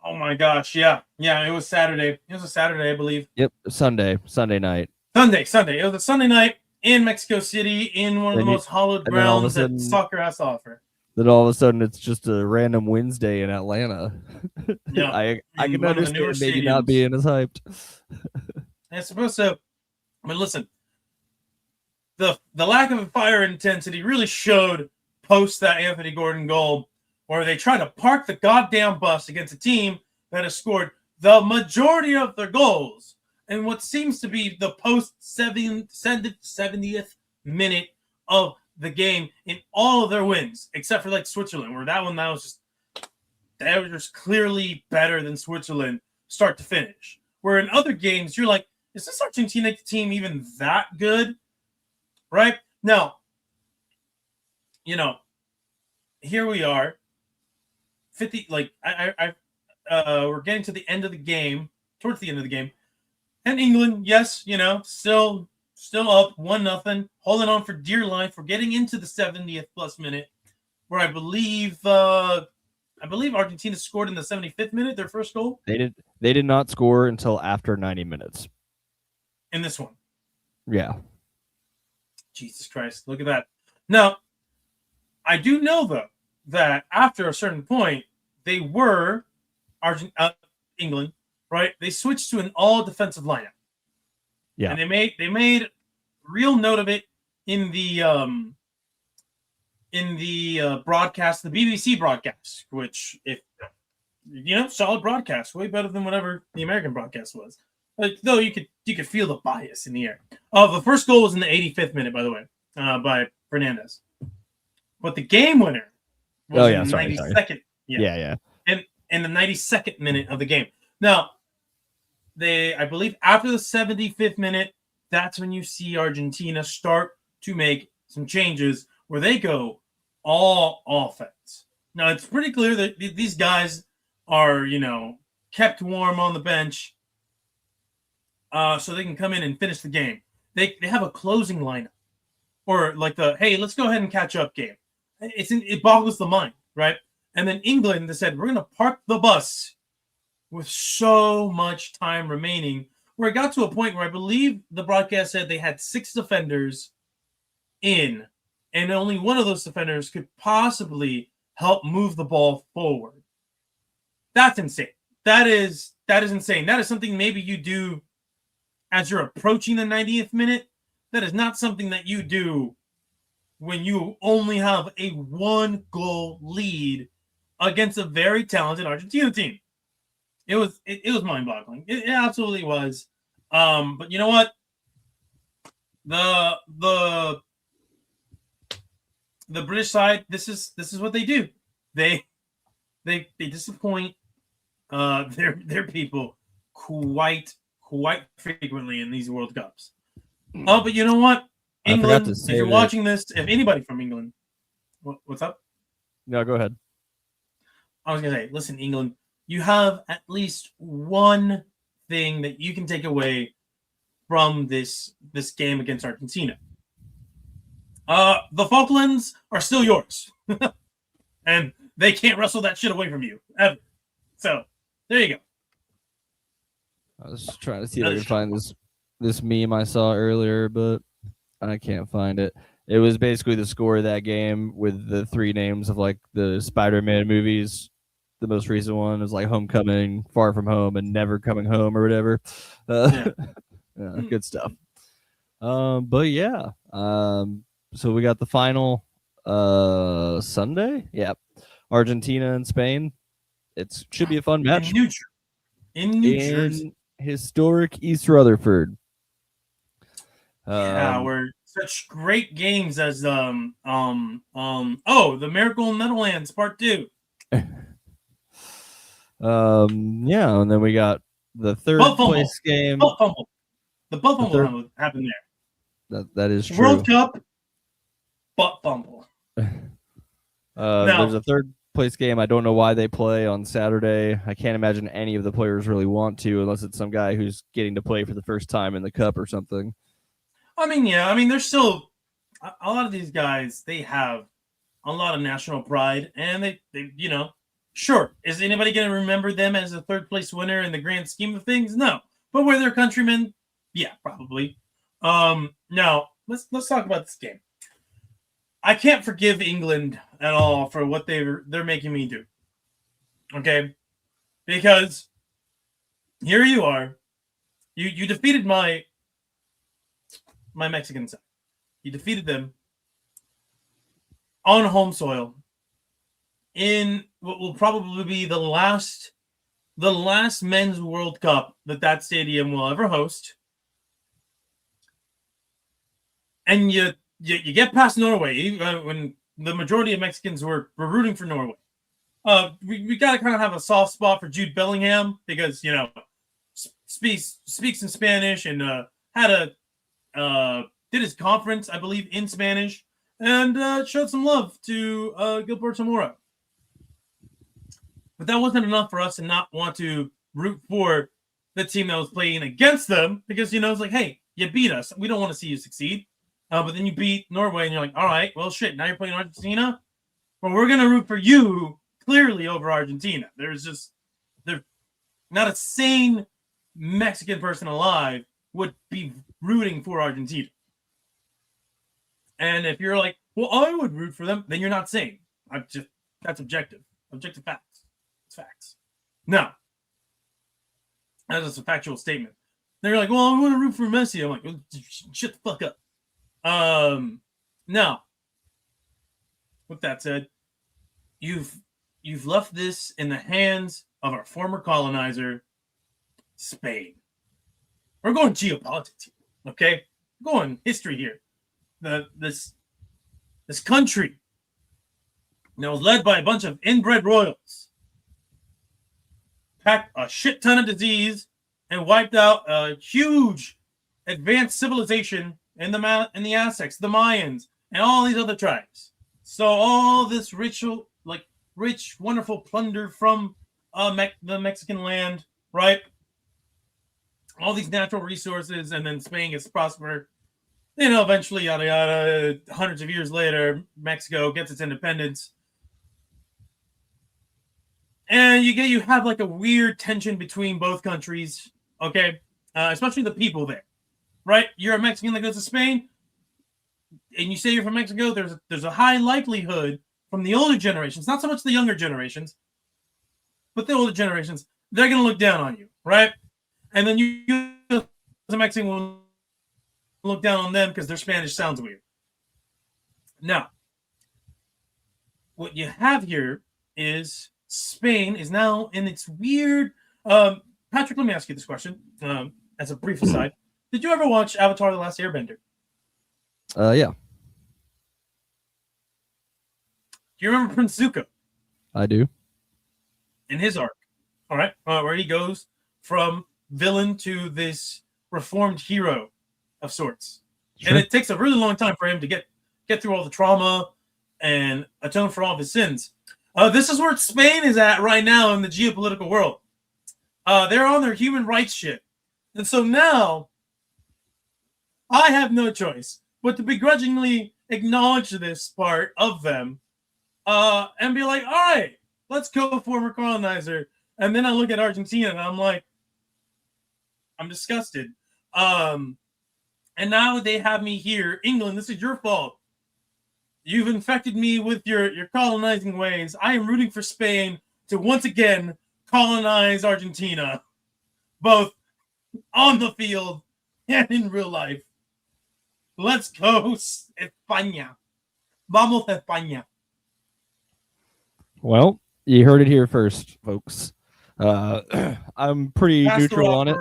Oh my gosh, yeah. It was Saturday. It was a Saturday, I believe. Yep, Sunday night. Sunday. It was a Sunday night in Mexico City in one of the most hallowed and then all of a grounds that sudden- soccer has to offer. Then all of a sudden, it's just a random Wednesday in Atlanta. Yeah, I in can one of the newer understand maybe not stadiums. being as hyped. And it's supposed to. I mean, listen. The lack of fire intensity really showed post that Anthony Gordon goal, where they try to park the goddamn bus against a team that has scored the majority of their goals in what seems to be the post 70th minute of the game in all of their wins, except for like Switzerland, where that was just clearly better than Switzerland start to finish. Where in other games, you're like, is this Argentina team even that good? Right? Now, here we are. 50, like we're getting to the end of the game, towards the end of the game. And England, yes, still up 1-0, holding on for dear life. We're getting into the 70th plus minute, where I believe Argentina scored in the 75th minute, their first goal. They did not score until after 90 minutes. In this one. Yeah. Jesus Christ, look at that. Now, I do know, though, that after a certain point, they were England, right? They switched to an all defensive lineup. Yeah. And they made real note of it in the broadcast, the BBC broadcast, which, if solid broadcast, way better than whatever the American broadcast was. Like, though you could feel the bias in the air. The first goal was in the 85th minute, by the way, by Fernandez. But the game winner was in the 92nd. Yeah. In the 92nd minute of the game. Now, I believe after the 75th minute, that's when you see Argentina start to make some changes where they go all offense. Now, it's pretty clear that these guys are, kept warm on the bench so they can come in and finish the game. They have a closing lineup, or like hey, let's go ahead and catch up game. It boggles the mind, right? And then England, they said, we're going to park the bus with so much time remaining, where it got to a point where I believe the broadcast said they had 6 defenders in, and only one of those defenders could possibly help move the ball forward. That's insane. That is insane. That is something maybe you do as you're approaching the 90th minute. That is not something that you do when you only have a 1-goal lead against a very talented Argentina team. It was mind-boggling. It absolutely was. But you know what? The British side, this is what they do. They disappoint their people quite frequently in these World Cups. But you know what? England, if you're watching this, if anybody from England, what's up? No, go ahead. I was going to say, listen, England, you have at least one thing that you can take away from this game against Argentina. The Falklands are still yours. And they can't wrestle that shit away from you, ever. So, there you go. I was trying to see if I could find this meme I saw earlier, but I can't find it. It was basically the score of that game with the 3 names of like the Spider-Man movies the most recent one is like Homecoming, Far From Home, and Never Coming Home or whatever. Yeah. Yeah, good stuff. But yeah, so we got the final Sunday. Yeah, Argentina and Spain. It should be a fun match In New Jersey. in historic East Rutherford. Yeah, where such great games as the Miracle in Meadowlands Part 2. Yeah, and then we got the third Butt fumble. place game. Butt fumble. The butt The fumble third- happened there. That is true. World Cup, butt fumble. There's a third place game. I don't know why they play on Saturday. I can't imagine any of the players really want to, unless it's some guy who's getting to play for the first time in the cup or something. I mean, yeah. I mean, there's still a lot of these guys. They have a lot of national pride, and they sure. Is anybody going to remember them as a third place winner in the grand scheme of things? No. But were their countrymen? Yeah, probably. Now let's talk about this game. I can't forgive England at all for what they're making me do. Okay, because here you are, you defeated my Mexican side. You defeated them on home soil in what will probably be the last men's World Cup that stadium will ever host. And you get past Norway when the majority of Mexicans were rooting for Norway. We got to kind of have a soft spot for Jude Bellingham because speaks in Spanish and did his conference, I believe, in Spanish and showed some love to Gilberto Zamora. But that wasn't enough for us to not want to root for the team that was playing against them because it's like, hey, you beat us. We don't want to see you succeed. But then you beat Norway, and you're like, all right, well, shit, now you're playing Argentina? Well, we're going to root for you clearly over Argentina. There's not a sane Mexican person alive would be rooting for Argentina. And if you're like, well, I would root for them, then you're not sane. That's objective. Objective facts. It's facts. No. That is a factual statement. They're like, well, I want to root for Messi. I'm like, well, shut the fuck up. Now, with that said, you've left this in the hands of our former colonizer, Spain. We're going geopolitics here, okay? We're going history here. This country that was led by a bunch of inbred royals packed a shit ton of disease and wiped out a huge advanced civilization in the Aztecs, the Mayans, and all these other tribes. So all this rich, wonderful plunder from the Mexican land, right? All these natural resources, and then Spain gets prospered. Eventually, yada yada. Hundreds of years later, Mexico gets its independence, and you have like a weird tension between both countries. Okay, especially the people there. Right, you're a Mexican that goes to Spain, and you say you're from Mexico. There's a high likelihood from the older generations, not so much the younger generations, but the older generations, they're gonna look down on you, right? And then you as a Mexican will look down on them because their Spanish sounds weird. Now, what you have here is Spain is now in its weird. Patrick, let me ask you this question as a brief aside. Did you ever watch Avatar: The Last Airbender? Yeah. Do you remember Prince Zuko? I do. In his arc, all right, where he goes from villain to this reformed hero of sorts. Sure. And it takes a really long time for him to get through all the trauma and atone for all of his sins. This is where Spain is at right now in the geopolitical world. They're on their human rights shit. And so now I have no choice but to begrudgingly acknowledge this part of them and be like, all right, let's go former colonizer. And then I look at Argentina and I'm like, I'm disgusted. And now they have me here. England, this is your fault. You've infected me with your colonizing ways. I am rooting for Spain to once again colonize Argentina, both on the field and in real life. Let's go, España. Vamos, España. Well, you heard it here first, folks. I'm pretty Pass the neutral rock. on it.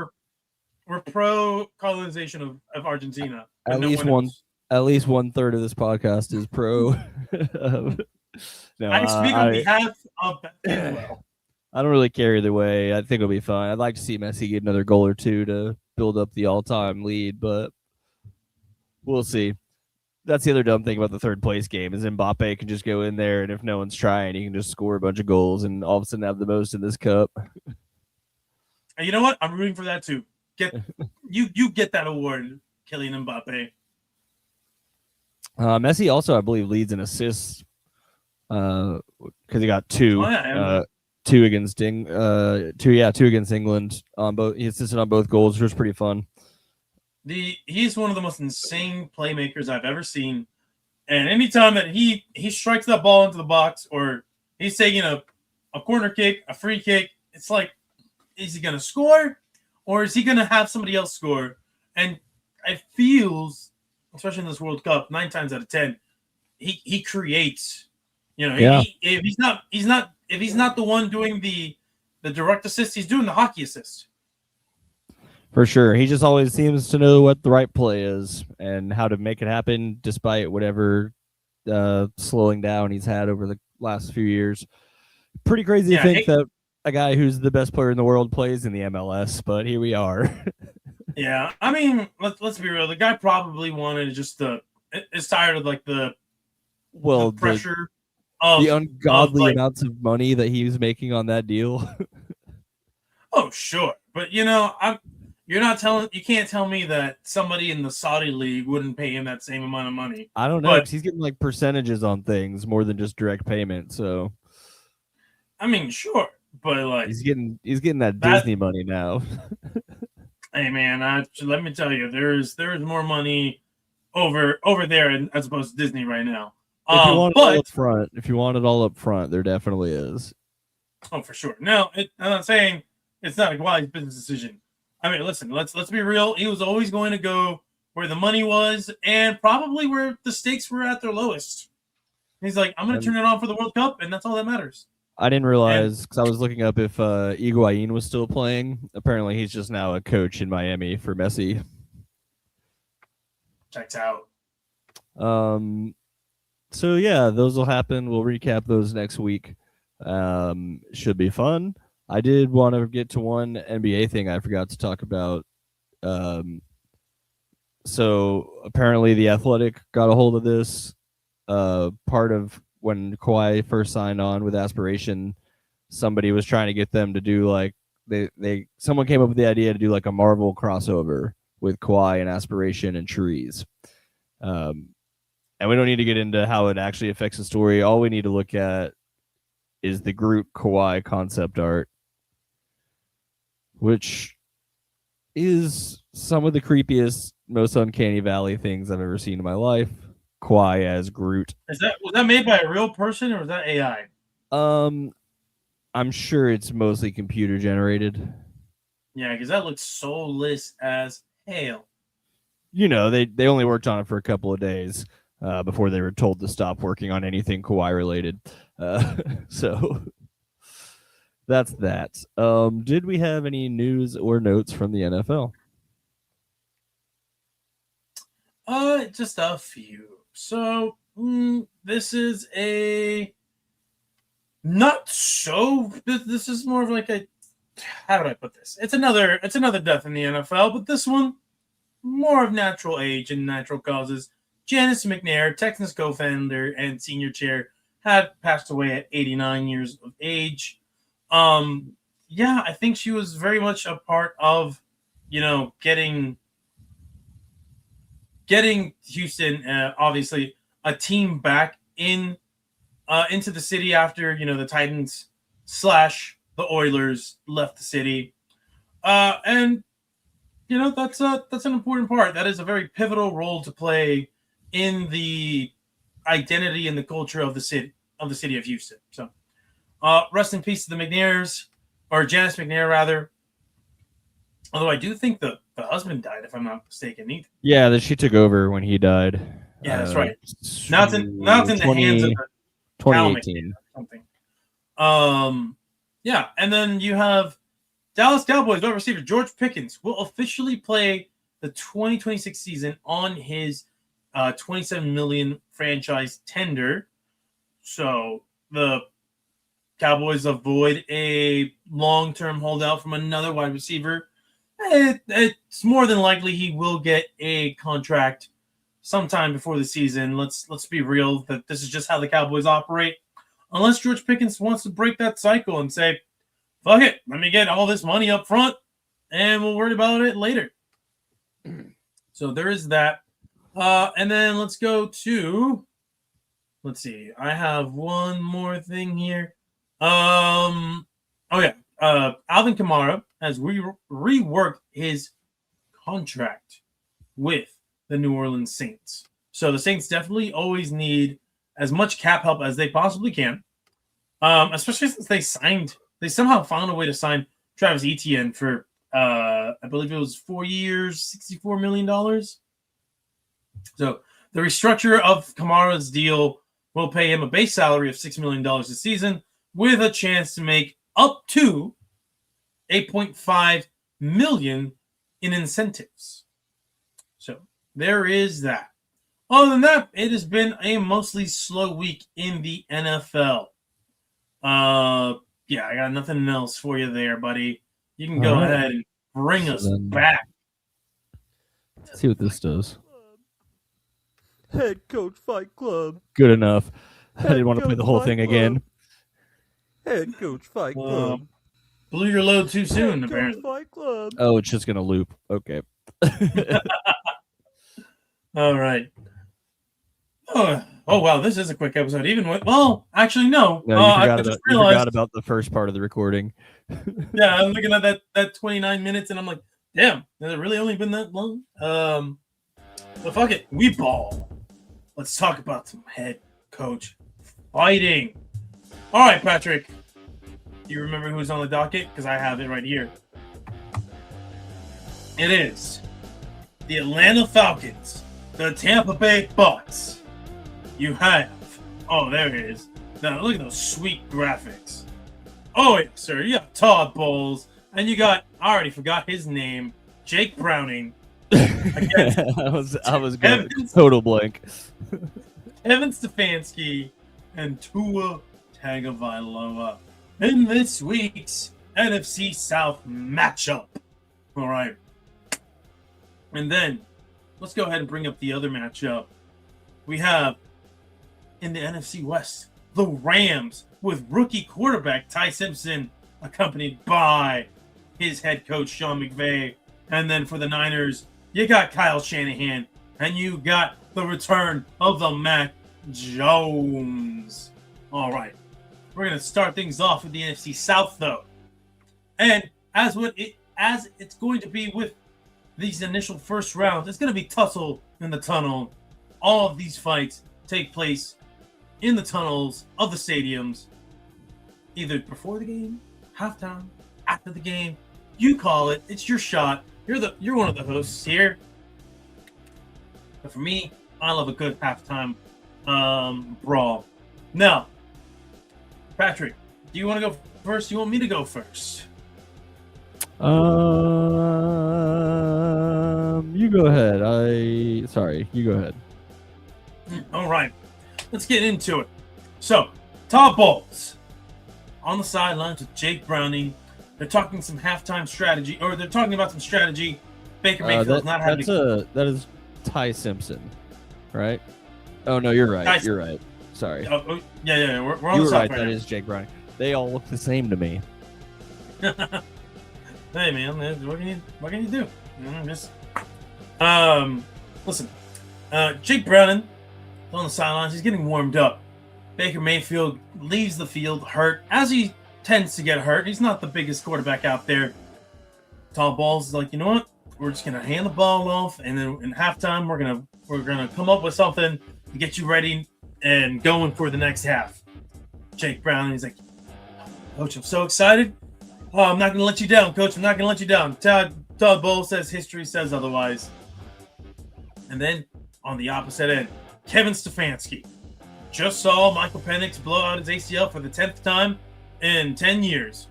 We're pro colonization of Argentina. but At no least one else. At least 1/3 of this podcast is pro. No, I speak on behalf of as well. I don't really care either way. I think it'll be fine. I'd like to see Messi get another goal or two to build up the all-time lead, but we'll see. That's the other dumb thing about the third place game is Mbappe can just go in there, and if no one's trying, he can just score a bunch of goals and all of a sudden have the most in this cup. And you know what? I'm rooting for that too. You get that award, Kylian Mbappe. Messi also, I believe, leads in assists because he got two. Oh, yeah, two against two against England on both. He assisted on both goals, which was pretty fun. He's one of the most insane playmakers I've ever seen. And anytime that he strikes that ball into the box or he's taking a corner kick, a free kick, it's like, is he gonna score or is he gonna have somebody else score? And it feels, especially in this World Cup, 9 times out of 10, he creates. You know, Yeah. If he's not the one doing the direct assist, he's doing the hockey assist. For sure. He just always seems to know what the right play is and how to make it happen despite whatever slowing down he's had over the last few years. Pretty crazy to think that a guy who's the best player in the world plays in the MLS, but here we are. Yeah, I mean, let's be real. The guy probably wanted just is tired of like the pressure of the ungodly of, amounts of money that he was making on that deal. Oh, sure. But you know, you can't tell me that somebody in the Saudi league wouldn't pay him that same amount of money. I don't know, because he's getting like percentages on things more than just direct payment. So I mean, sure, but like he's getting that Disney money now. Hey man, let me tell you, there's more money over there as opposed to Disney right now. If you want it all up front, there definitely is. Oh, for sure. No, I'm not saying it's not a wise business decision. I mean, listen, let's be real. He was always going to go where the money was and probably where the stakes were at their lowest. He's like, I'm going to turn it on for the World Cup, and that's all that matters. I didn't realize, because I was looking up if Higuain was still playing. Apparently, he's just now a coach in Miami for Messi. Checked out. So yeah, those will happen. We'll recap those next week. Should be fun. I did want to get to one NBA thing I forgot to talk about. So apparently The Athletic got a hold of this. Part of when Kawhi first signed on with Aspiration, somebody was trying to get them to do like someone came up with the idea to do like a Marvel crossover with Kawhi and Aspiration and Trees. And we don't need to get into how it actually affects the story. All we need to look at is the Groot Kawhi concept art, which is some of the creepiest, most uncanny valley things I've ever seen in my life. Kawhi as Groot. Was that made by a real person or was that AI? I'm sure it's mostly computer generated. Yeah, because that looks soulless as hell. You know, they only worked on it for a couple of days before they were told to stop working on anything Kawhi related. So that's that. Did we have any news or notes from the NFL? Just a few. So this is this is more of like a, how do I put this? It's another death in the NFL, but this one more of natural age and natural causes. Janice McNair, Texans co-founder and senior chair, had passed away at 89 years of age. Yeah, I think she was very much a part of, getting Houston, obviously a team back into the city after, the Titans / the Oilers left the city. And that's an important part. That is a very pivotal role to play in the identity and the culture of the city of Houston. So, Rest in peace to the McNairs, or Janice McNair, rather. Although I do think the husband died, if I'm not mistaken. Yeah, that she took over when he died. Yeah, that's right. Now it's in the hands of the 2018. something. Yeah, and then you have Dallas Cowboys wide receiver George Pickens will officially play the 2026 season on his $27 million franchise tender. So the Cowboys avoid a long-term holdout from another wide receiver. It's more than likely he will get a contract sometime before the season. Let's be real that this is just how the Cowboys operate. Unless George Pickens wants to break that cycle and say, fuck it, let me get all this money up front and we'll worry about it later. So there is that. And then let's go to, let's see, I have one more thing here. Alvin Kamara has reworked his contract with the New Orleans Saints. So the Saints definitely always need as much cap help as they possibly can, especially since they somehow found a way to sign Travis Etienne for, I believe it was 4 years, $64 million. So the restructure of Kamara's deal will pay him a base salary of $6 million a season with a chance to make up to $8.5 million in incentives. So there is that. Other than that, it has been a mostly slow week in the NFL. Yeah, I got nothing else for you there, buddy. You can go ahead and bring us back. Let's see what this does. Head Coach Fight Club. Good enough. I didn't want to play the whole thing again. Head Coach Fight Club. Blew your load too soon, apparently. Fight Club. Oh, it's just gonna loop. Okay. All right. Oh wow, this is a quick episode. Even with, well, actually no. No, you forgot about the first part of the recording. Yeah, I'm looking at that 29 minutes, and I'm like, damn, has it really only been that long? But fuck it, we ball. Let's talk about some head coach fighting. All right, Patrick. Do you remember who's on the docket? Because I have it right here. It is the Atlanta Falcons, the Tampa Bay Bucks. You have, there it is. Now look at those sweet graphics. Oh, yeah, sir, you got Todd Bowles, and you got, I already forgot his name, Jake Browning. I was going total blank. Evan Stefanski and Tua Tagovailoa in this week's NFC South matchup. All right. And then let's go ahead and bring up the other matchup. We have in the NFC West, the Rams with rookie quarterback Ty Simpson, accompanied by his head coach Sean McVay. And then for the Niners, you got Kyle Shanahan, and you got the return of the Mac Jones. All right. We're going to start things off with the NFC South, though. And as it's going to be with these initial first rounds, it's going to be tussle in the tunnel. All of these fights take place in the tunnels of the stadiums, either before the game, halftime, after the game. You call it. It's your shot. You're one of the hosts here. But for me, I love a good halftime brawl. Now, Patrick, do you want to go first? Do you want me to go first? You go ahead. You go ahead. All right. Let's get into it. So, Todd Bowles on the sidelines with Jake Browning. They're talking some halftime strategy, or they're talking about some strategy. Baker Mayfield's not having. That is Ty Simpson, right? Oh no, you're right. You're right. Sorry. Yeah. We're on you the were right. right That now. is Jake Browning. They all look the same to me. Hey man, what can you do? Listen. Jake Browning on the sidelines. He's getting warmed up. Baker Mayfield leaves the field hurt, as he tends to get hurt. He's not the biggest quarterback out there. Todd Bowles is like, you know what? We're just gonna hand the ball off, and then in halftime, we're gonna come up with something to get you ready and going for the next half. Jake Browning is like, Coach, I'm so excited. Oh, I'm not going to let you down, Coach. I'm not going to let you down. Todd Bowles says history says otherwise. And then on the opposite end, Kevin Stefanski. Just saw Michael Penix blow out his ACL for the 10th time in 10 years.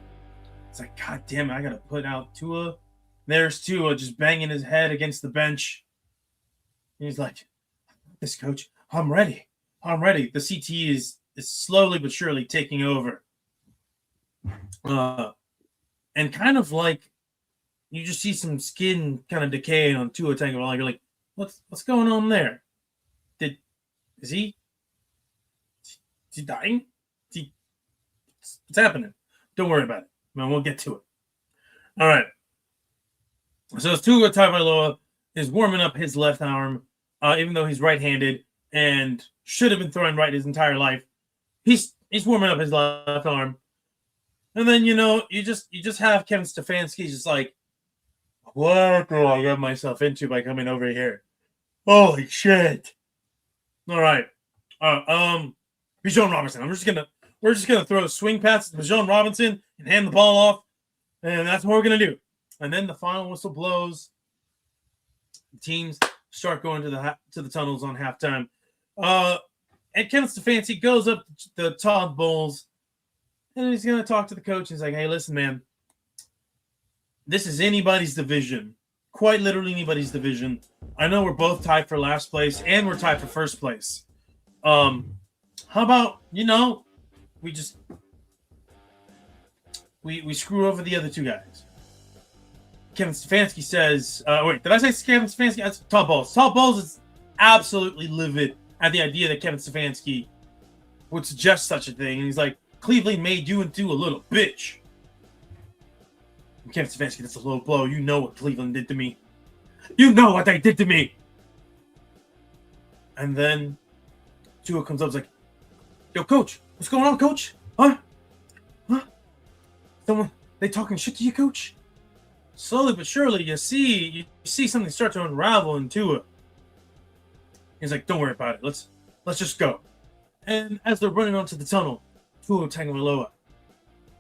It's like, God damn it, I got to put out Tua. There's Tua just banging his head against the bench. And he's like, this, Coach, I'm ready. I'm ready. The CTE is slowly but surely taking over. And kind of like you just see some skin kind of decaying on Tua Tagovailoa. You're like, what's going on there? Is he dying? What's happening? Don't worry about it. Man, we'll get to it. All right. So Tua Tagovailoa is warming up his left arm, even though he's right-handed and should have been throwing right his entire life. He's warming up his left arm. And then, you just have Kevin Stefanski just like, what do I get myself into by coming over here? Holy shit. All right. Bijan Robinson. We're just gonna throw a swing pass to Bijan Robinson and hand the ball off. And that's what we're gonna do. And then the final whistle blows. The teams start going to the tunnels on halftime. And Kevin Stefanski goes up to the Todd Bowles. And he's going to talk to the coach. He's like, hey, listen, man. This is anybody's division. Quite literally anybody's division. I know we're both tied for last place and we're tied for first place. How about, we just we screw over the other two guys. Kevin Stefanski says, wait, did I say Kevin Stefanski? That's Todd Bowles. Todd Bowles is absolutely livid at the idea that Kevin Stefanski would suggest such a thing. And he's like, Cleveland made you into a little bitch. And Kevin Stefanski, that's a low blow. You know what Cleveland did to me. You know what they did to me. And then Tua comes up and is like, yo, Coach, what's going on, Coach? Huh? Someone, they talking shit to you, Coach? Slowly but surely, you see something start to unravel in Tua. He's like, don't worry about it. Let's just go. And as they're running onto the tunnel, Tua Tagovailoa,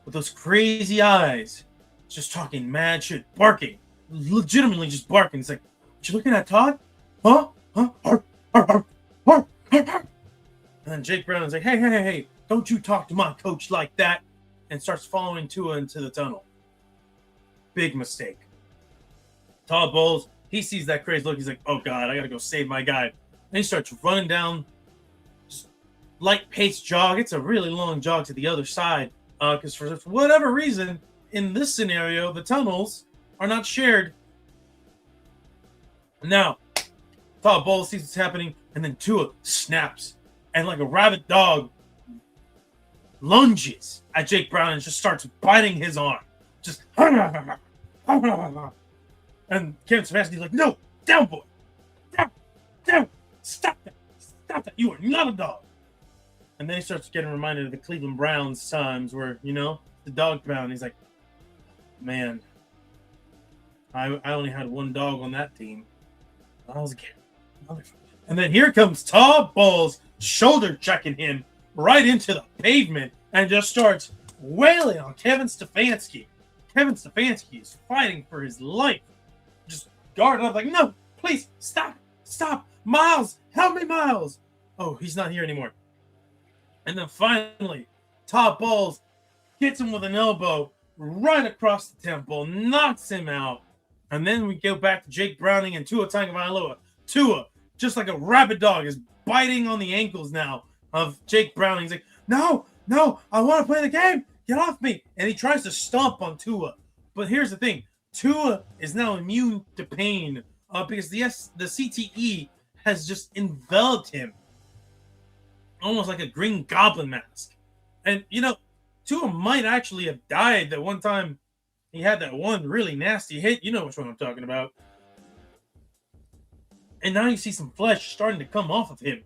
with those crazy eyes, just talking mad shit, barking, legitimately just barking. It's like, what you looking at, Todd? Huh? Arr, arr, arr, arr, arr. And then Jake Brown is like, hey, don't you talk to my coach like that, and starts following Tua into the tunnel. Big mistake. Todd Bowles, he sees that crazy look. He's like, oh, God, I got to go save my guy. And he starts running down, just light pace jog. It's a really long jog to the other side because for whatever reason, in this scenario, the tunnels are not shared. Now, Todd Bowles sees what's happening, and then Tua snaps. And like a rabid dog, lunges at Jake Brown and just starts biting his arm. Just and Kevin Stefanski's like, no, down, boy. Down. Stop that. You are not a dog. And then he starts getting reminded of the Cleveland Browns times where, the dog pound. He's like, man, I only had one dog on that team. I was a kid. And then here comes Todd Bowles, shoulder checking him right into the pavement and just starts wailing on Kevin Stefanski. Kevin Stefanski is fighting for his life. Just guarding up like, no, please, stop. Miles, help me, Miles. Oh, he's not here anymore. And then finally, Todd Bowles hits him with an elbow right across the temple, knocks him out. And then we go back to Jake Browning and Tua Tagovailoa. Tua, just like a rabid dog, is biting on the ankles now of Jake Browning. He's like, no, I want to play the game. Get off me. And he tries to stomp on Tua. But here's the thing. Tua is now immune to pain because the CTE has just enveloped him. Almost like a Green Goblin mask. And, Tua might actually have died that one time he had that one really nasty hit. You know which one I'm talking about. And now you see some flesh starting to come off of him.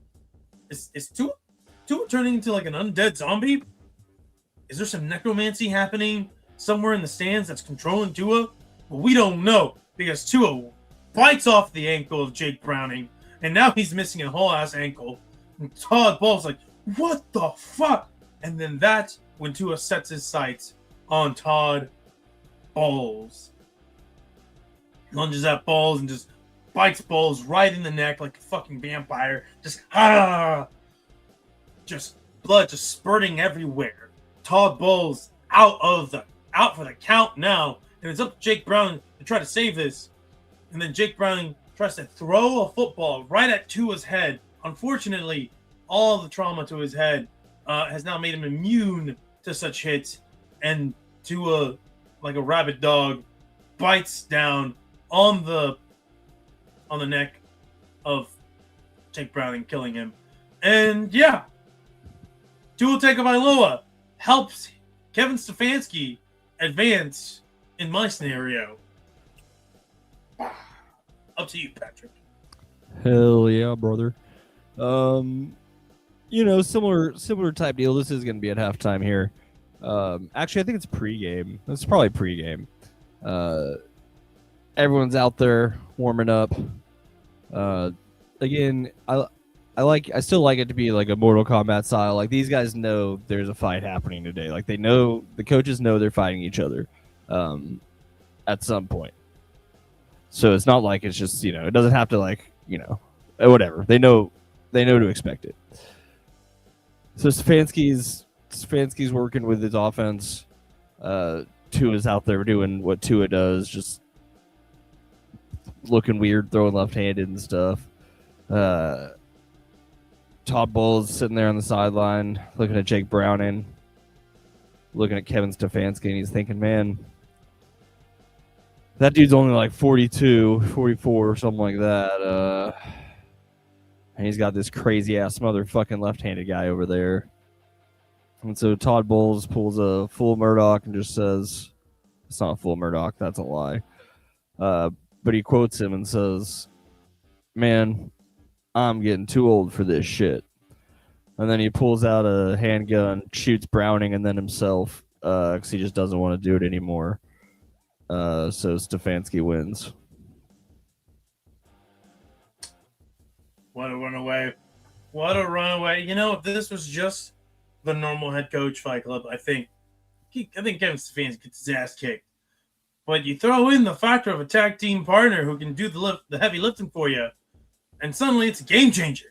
Is Tua turning into like an undead zombie? Is there some necromancy happening somewhere in the stands that's controlling Tua? Well, we don't know because Tua bites off the ankle of Jake Browning, and now he's missing a whole ass ankle. And Todd Bowles like, what the fuck? And then that when Tua sets his sights on Todd Bowles. Lunges at Bowles and just bites Bowles right in the neck like a fucking vampire. Just blood just spurting everywhere. Todd Bowles out for the count now, and it's up to Jake Browning to try to save this. And then Jake Browning tries to throw a football right at Tua's head. Unfortunately, all the trauma to his head has now made him immune to such hits, and Tua, like a rabid dog, bites down on the neck of Jake Browning, killing him. And yeah, Tua Tagovailoa helps Kevin Stefanski advance in my scenario. Up to you, Patrick. Hell yeah, brother. Similar type deal. This is going to be at halftime here. Actually, I think it's pregame. It's probably pregame. Everyone's out there warming up. Again, I still like it to be like a Mortal Kombat style. Like, these guys know there's a fight happening today. Like, they know, the coaches know they're fighting each other at some point. So it's not like it's just, it doesn't have to, like, whatever. They know to expect it. So Stefanski's working with his offense. Tua's out there doing what Tua does, just looking weird, throwing left-handed and stuff. Todd Bowles sitting there on the sideline, looking at Jake Browning, looking at Kevin Stefanski, and he's thinking, man, that dude's only like 42, 44, or something like that. And he's got this crazy-ass motherfucking left-handed guy over there. And so Todd Bowles pulls a full Murdoch and just says, it's not full Murdoch, that's a lie. But he quotes him and says, man, I'm getting too old for this shit. And then he pulls out a handgun, shoots Browning and then himself, because he just doesn't want to do it anymore. So Stefanski wins. What a runaway. What a runaway. If this was just the normal head coach Fight Club, I think Kevin Stefanski gets his ass kicked. But you throw in the factor of a tag team partner who can do the heavy lifting for you, and suddenly it's a game changer.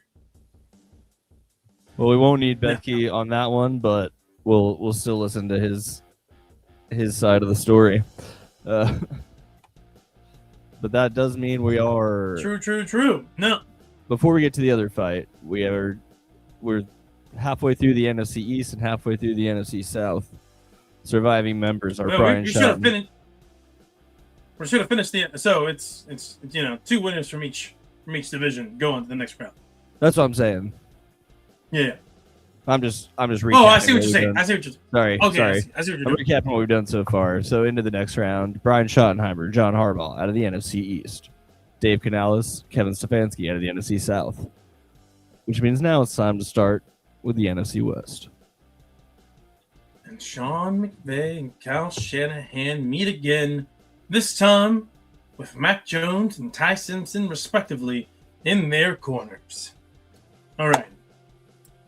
Well, we won't need Becky on that one, but we'll still listen to his side of the story. But that does mean we are True. No. Before we get to the other fight, we're halfway through the NFC East and halfway through the NFC South. Surviving members are Brian Shelton. We should have finished so it's 2 winners from each division going to the next round. That's what I'm saying. Yeah. I'm just recapping. Oh, I see what you're saying. Sorry. Okay, sorry. I see what you're I'm doing. recapping what we've done so far. So into the next round, Brian Schottenheimer, John Harbaugh out of the NFC East. Dave Canales, Kevin Stefanski out of the NFC South. Which means now it's time to start with the NFC West. And Sean McVay and Kyle Shanahan meet again, this time with Mac Jones and Ty Simpson, respectively, in their corners. All right.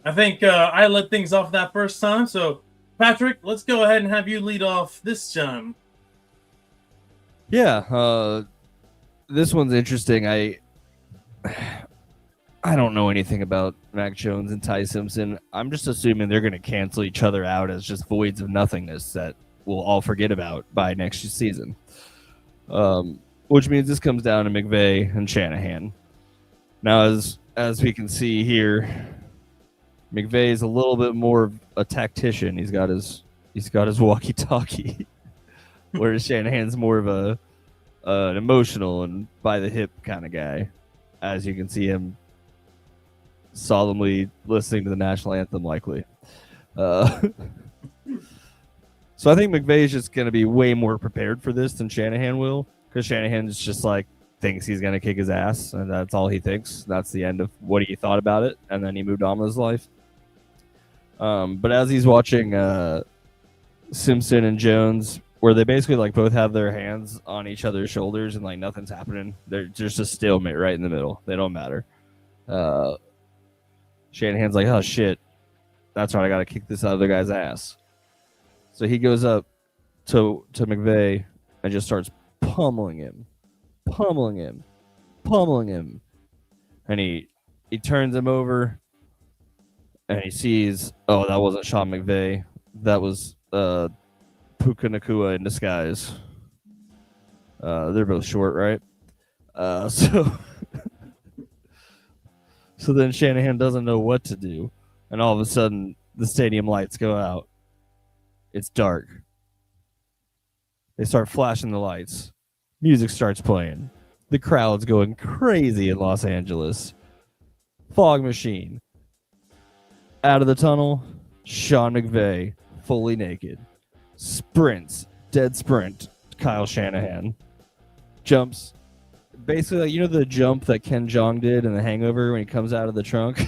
I think I led things off that first time, so Patrick, let's go ahead and have you lead off this time. Yeah, this one's interesting. I don't know anything about Mac Jones and Ty Simpson. I'm just assuming they're going to cancel each other out as just voids of nothingness that we'll all forget about by next season. Which means this comes down to McVay and Shanahan. Now, as we can see here, McVay is a little bit more of a tactician. He's got his walkie-talkie, whereas Shanahan's more of an emotional and by the hip kind of guy. As you can see him solemnly listening to the national anthem, likely. So I think McVay is just going to be way more prepared for this than Shanahan will, because Shanahan's just like thinks he's going to kick his ass, and that's all he thinks. That's the end of what he thought about it, and then he moved on with his life. But as he's watching Simpson and Jones, where they basically like both have their hands on each other's shoulders and like nothing's happening, they're just a stalemate right in the middle. They don't matter. Shanahan's like, oh shit, that's right, I got to kick this other guy's ass. So he goes up to McVay and just starts pummeling him, pummeling him, pummeling him. And he turns him over and he sees, oh, that wasn't Sean McVay. That was Puka Nakua in disguise. They're both short, right? So then Shanahan doesn't know what to do. And all of a sudden, the stadium lights go out. It's dark. They start flashing the lights. Music starts playing. The crowd's going crazy in Los Angeles. Fog machine. Out of the tunnel, Sean McVay, fully naked. Sprints, dead sprint, Kyle Shanahan. Jumps. Basically, like, you know the jump that Ken Jeong did in The Hangover when he comes out of the trunk?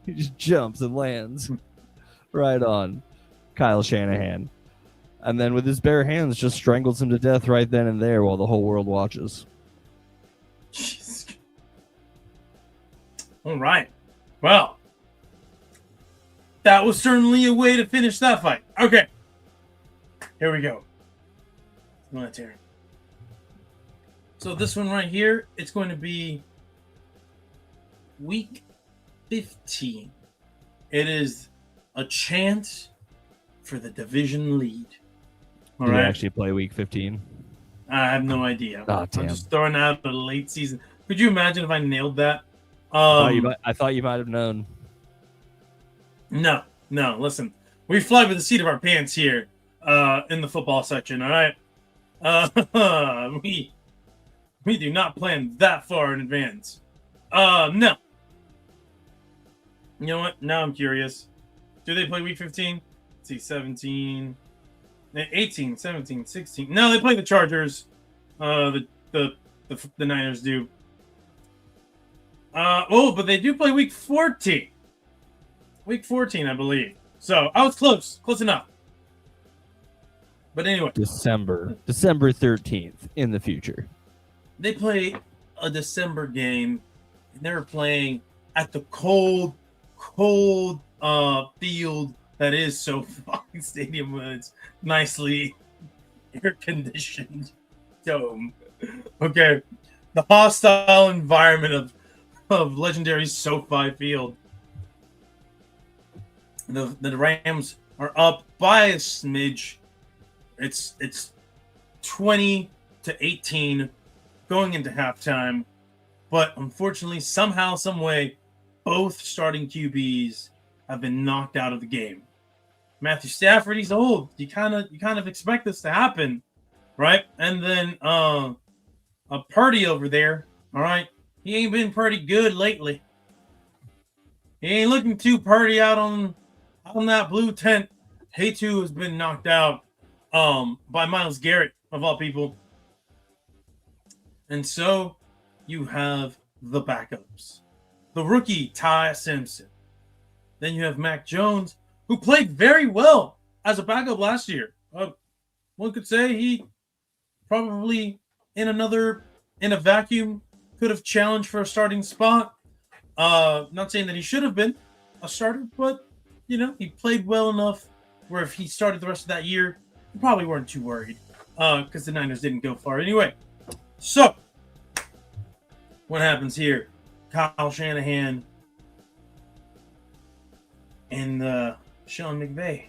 He just jumps and lands right on Kyle Shanahan. And then with his bare hands just strangles him to death right then and there while the whole world watches. Jeez. All right. Well, that was certainly a way to finish that fight. Okay. Here we go. Military. So this one right here, it's going to be week 15. It is a chance for the division lead. All Did right. they actually play week 15? I have no idea. Oh, I'm damn. just throwing out a late season. Could you imagine if I nailed that? I thought you might have known. No. Listen, we fly by the seat of our pants here in the football section. All right. We do not plan that far in advance. No. You know what? Now I'm curious. Do they play week 15? Let's see, 17, 18, 17, 16. No, they play the Chargers. The Niners do. But they do play week 14. Week 14, I believe. So I was close enough. But anyway, December 13th in the future. they play a December game, and they're playing at the cold field that is SoFi Stadium with its nicely air-conditioned dome. Okay, the hostile environment of legendary SoFi Field. The Rams are up by a smidge. It's 20-18 going into halftime, but unfortunately, somehow, some way, both starting QBs have been knocked out of the game. Matthew Stafford, he's old. You kind of expect this to happen, right? And then a Purdy over there, all right, he ain't been pretty good lately. He ain't looking too Purdy out on that blue tent. Hey2 has been knocked out by Myles Garrett, of all people. And so you have the backups. The rookie, Ty Simpson. Then you have Mac Jones, who played very well as a backup last year. One could say he probably in a vacuum could have challenged for a starting spot. Not saying that he should have been a starter, but he played well enough where if he started the rest of that year, we probably weren't too worried because the Niners didn't go far anyway. So what happens here? Kyle Shanahan and Sean McVay.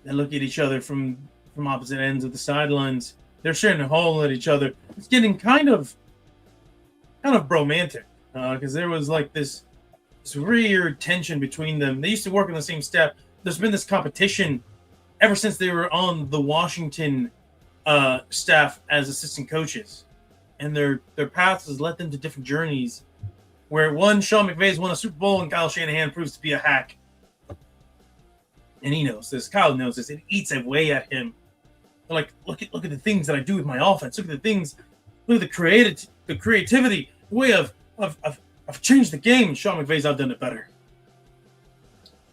They look at each other from opposite ends of the sidelines. They're sharing a hole at each other. It's getting kind of romantic because there was like this weird tension between them. They used to work on the same staff. There's been this competition ever since they were on the Washington staff as assistant coaches, and their paths has led them to different journeys. Where Sean McVay's won a Super Bowl and Kyle Shanahan proves to be a hack. And he knows this. Kyle knows this. It eats away at him. They're like, look at the things that I do with my offense. Look at the things. Look at the creativity, the way I've changed the game. And Sean McVay's, I've done it better.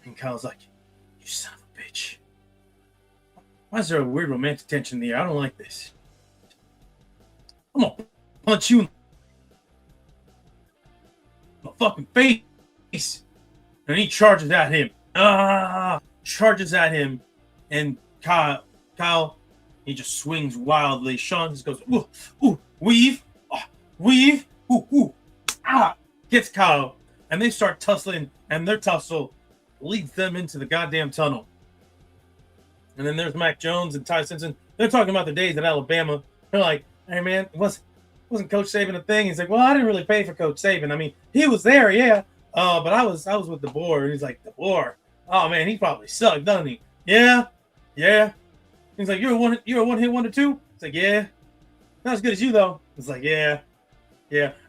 And Kyle's like, you son of a bitch. Why is there a weird romantic tension there? I don't like this. I'm gonna punch you in the fucking face. And he charges at him. Charges at him. and Kyle, he just swings wildly. Sean just goes, ooh, ooh, weave, weave, ooh, ooh, gets Kyle, and they start tussling, and their tussle leads them into the goddamn tunnel. And then there's Mac Jones and Ty Simpson. They're talking about the days at Alabama. They're like, hey, man, wasn't Coach Saban a thing? He's like, well, I didn't really pay for Coach Saban. I mean, he was there, yeah. But I was with DeBoer. And he's like, DeBoer? Oh, man, he probably sucked, doesn't he? Yeah. He's like, you're a one-hit wonder too? It's like, yeah. Not as good as you, though. It's like, yeah.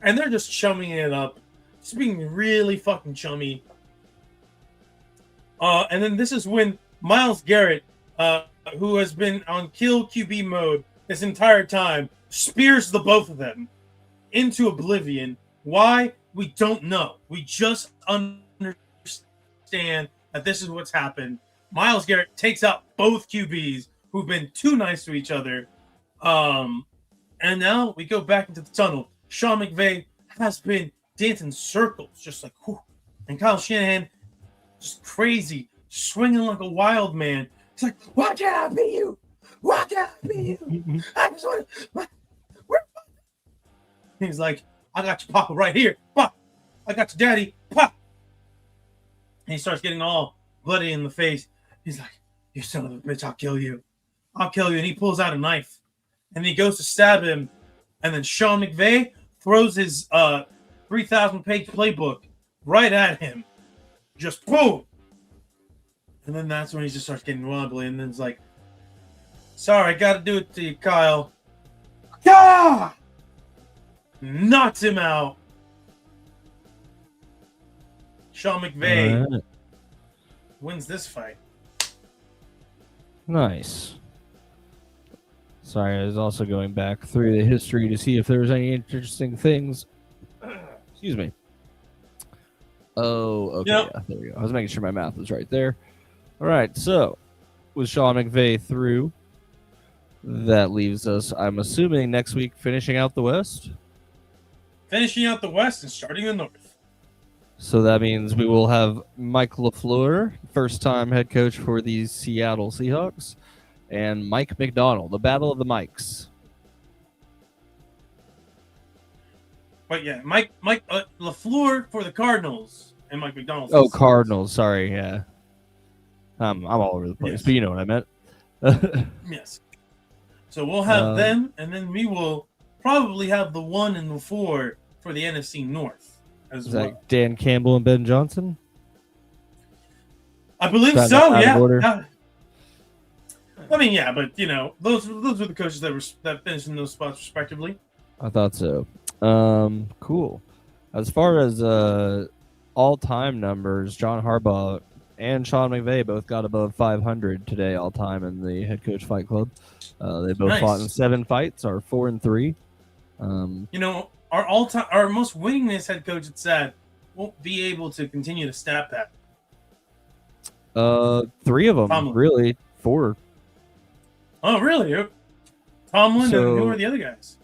And they're just chumming it up. Just being really fucking chummy. And then this is when Myles Garrett, who has been on kill QB mode this entire time, spears the both of them into oblivion. Why? We don't know. We just understand that this is what's happened. Myles Garrett takes out both QBs who've been too nice to each other. And now we go back into the tunnel. Sean McVay has been dancing circles, just like, whew. And Kyle Shanahan, just crazy, swinging like a wild man. He's like, why can't I be you? Why can't I be you? I just want to. He's like, I got your papa right here. Pop. I got your daddy. Pop. And he starts getting all bloody in the face. He's like, you son of a bitch, I'll kill you. I'll kill you. And he pulls out a knife. And he goes to stab him. And then Sean McVay throws his 3,000-page playbook right at him. Just boom. And then that's when he just starts getting wobbly. And then it's like, sorry, I got to do it to you, Kyle. Ah! Knocks him out. Sean McVay wins this fight. Nice. Sorry, I was also going back through the history to see if there was any interesting things. Excuse me. Oh, okay. Yep. Yeah, there we go. I was making sure my math was right there. All right, so with Sean McVay through, that leaves us, I'm assuming, next week finishing out the West. Finishing out the West and starting the North. So that means we will have Mike LaFleur, first-time head coach for the Seattle Seahawks, and Mike McDonald, the battle of the Mikes. But yeah, Mike LaFleur for the Cardinals and Mike McDonald. Oh, Cardinals. Sorry, yeah. I'm all over the place, Yes. but you know what I meant. Yes. So we'll have them, and then we will probably have the 1 and the 4 for the NFC North as Is well. that Dan Campbell and Ben Johnson? I believe Is that so. out of Yeah. order? I mean, yeah, but you know, those were the coaches that finished in those spots respectively. I thought so. Cool. As far as all-time numbers, John Harbaugh and Sean McVay both got above 500 today all-time in the head coach fight club. They both Nice. fought in 7 fights, are 4-3. You know, our most winningest head coach, it's sad, won't be able to continue to stat that. 3 of them, Tomlin. really. 4. Oh, really? Tomlin So- and who are the other guys?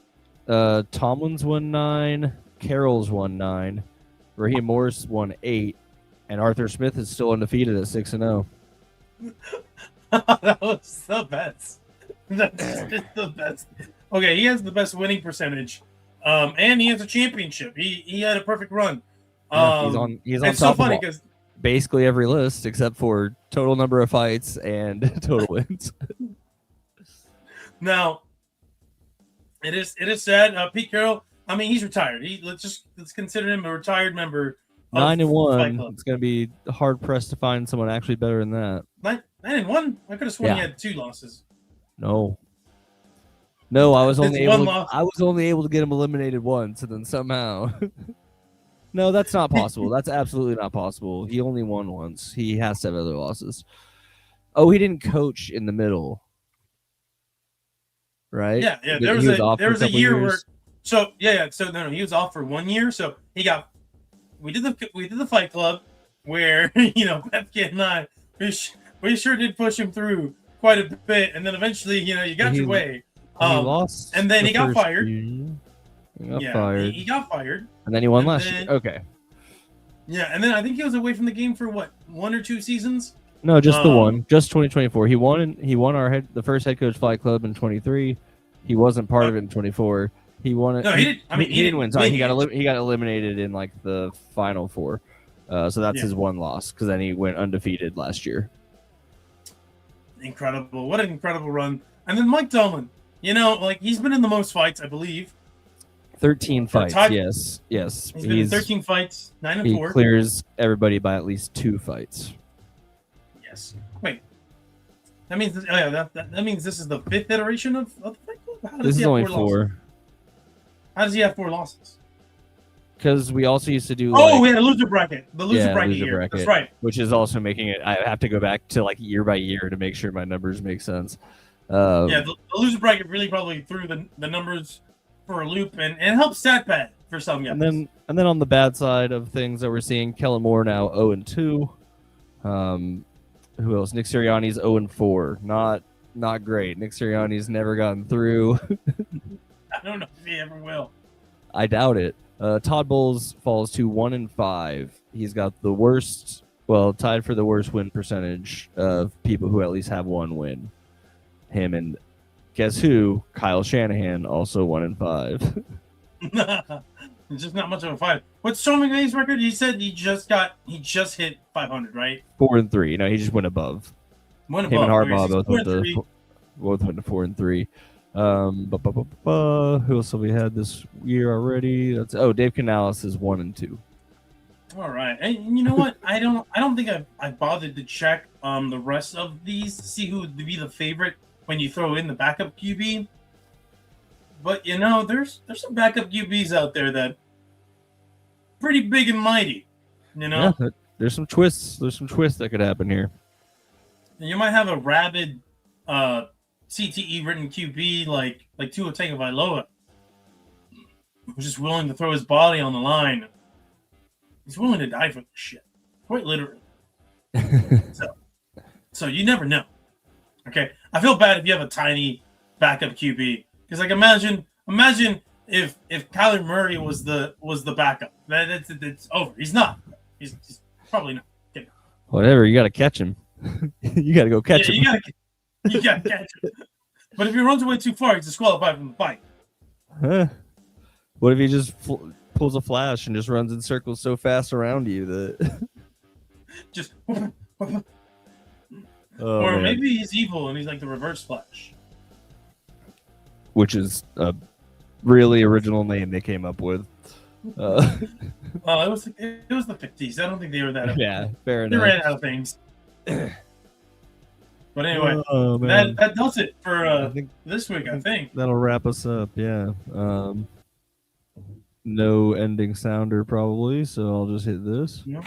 Tomlin's won 9, Carroll's won 9, Raheem Morris won 8, and Arthur Smith is still undefeated at 6-0. That was the best. That's just the best. Okay, he has the best winning percentage, and he has a championship. He had a perfect run. Yeah, he's on It's so top funny of because basically every list except for total number of fights and total wins. now it is sad. Pete Carroll. I mean, he's retired. Let's consider him a retired member. of 9-1. Fight Club. It's going to be hard pressed to find someone actually better than that. 9-1. I could have sworn he Yeah. had 2 losses. No, I was only It's one able. loss. I was only able to get him eliminated once, and then somehow. No, that's not possible. That's absolutely not possible. He only won once. He has to have other losses. Oh, he didn't coach in the middle, right? Yeah. He There was off for a couple year where. years. So yeah. So no, he was off for 1 year. So he got. We did the Fight Club, where Bethke and I we sure did push him through quite a bit, and then eventually you got your way. He lost, and then the he got first fired. year. He got Yeah, fired, he got fired. and then he won and last then- year. Okay, Yeah, and then I think he was away from the game for what, 1 or 2 seasons. No, just the Um, one, just 2024. He won. He won the first head coach fight club in 23. He wasn't part of it in 24. He won it. No, he didn't. I mean, he didn't win. Sorry, win he got it. he got eliminated in like the final four. So that's Yeah. his one loss because then he went undefeated last year. Incredible! What an incredible run! And then Mike Dolan. Like he's been in the most fights, I believe. 13 fights. Todd- Yes. He's been in 13 fights, 9 and He 4. clears everybody by at least 2 fights. Yes. Wait. That means that means this is the 5th iteration of the fight club. How does This he is have only 4 losses? 4 How does he have 4 losses? because we also used to do. Oh, like, we had a loser bracket. The loser bracket loser year. bracket, That's right. which is also making it. I have to go back to like year by year to make sure my numbers make sense. Yeah, the loser bracket really probably threw the numbers for a loop and helped StatPad for some guys. And then on the bad side of things that we're seeing, Kellen Moore now 0-2. Who else? Nick Sirianni's 0-4. Not great. Nick Sirianni's never gotten through. I don't know if he ever will. I doubt it. Todd Bowles falls to 1-5. He's got the worst, tied for the worst win percentage of people who at least have one win. Him and guess who? Kyle Shanahan, also 1-5. It's just not much of a fight. What's Sean McVay's record? He said he just hit 500, right? 4-3. No, he just went above. One Him and above. Harbaugh He's both went to 4-3. Who else have we had this year already? Dave Canales is 1-2. All right, and you know what? I don't think I bothered to check the rest of these to see who would be the favorite when you throw in the backup QB. But there's some backup QBs out there that pretty big and mighty. Yeah, there's some twists. There's some twists that could happen here. And you might have a rabid CTE written QB like Tua Tagovailoa, who's just willing to throw his body on the line. He's willing to die for this shit, quite literally. So you never know. Okay, I feel bad if you have a tiny backup QB because imagine if Kyler Murray was the backup. It's over. He's not. He's probably not. Okay. Whatever. You got to catch him. You got to go catch him. You got to catch him. But if he runs away too far, he's disqualified from the fight. Huh. What if he just pulls a flash and just runs in circles so fast around you that just. Oh, or man. maybe he's evil and he's like the Reverse Flash, which is a really original name they came up with. It was the 50s. I don't think they were that. Yeah, fair They enough. ran out of things. But anyway, man. that does it for I think this week. I think. that'll wrap us up. Yeah. No ending sounder probably, so I'll just hit this. Yep.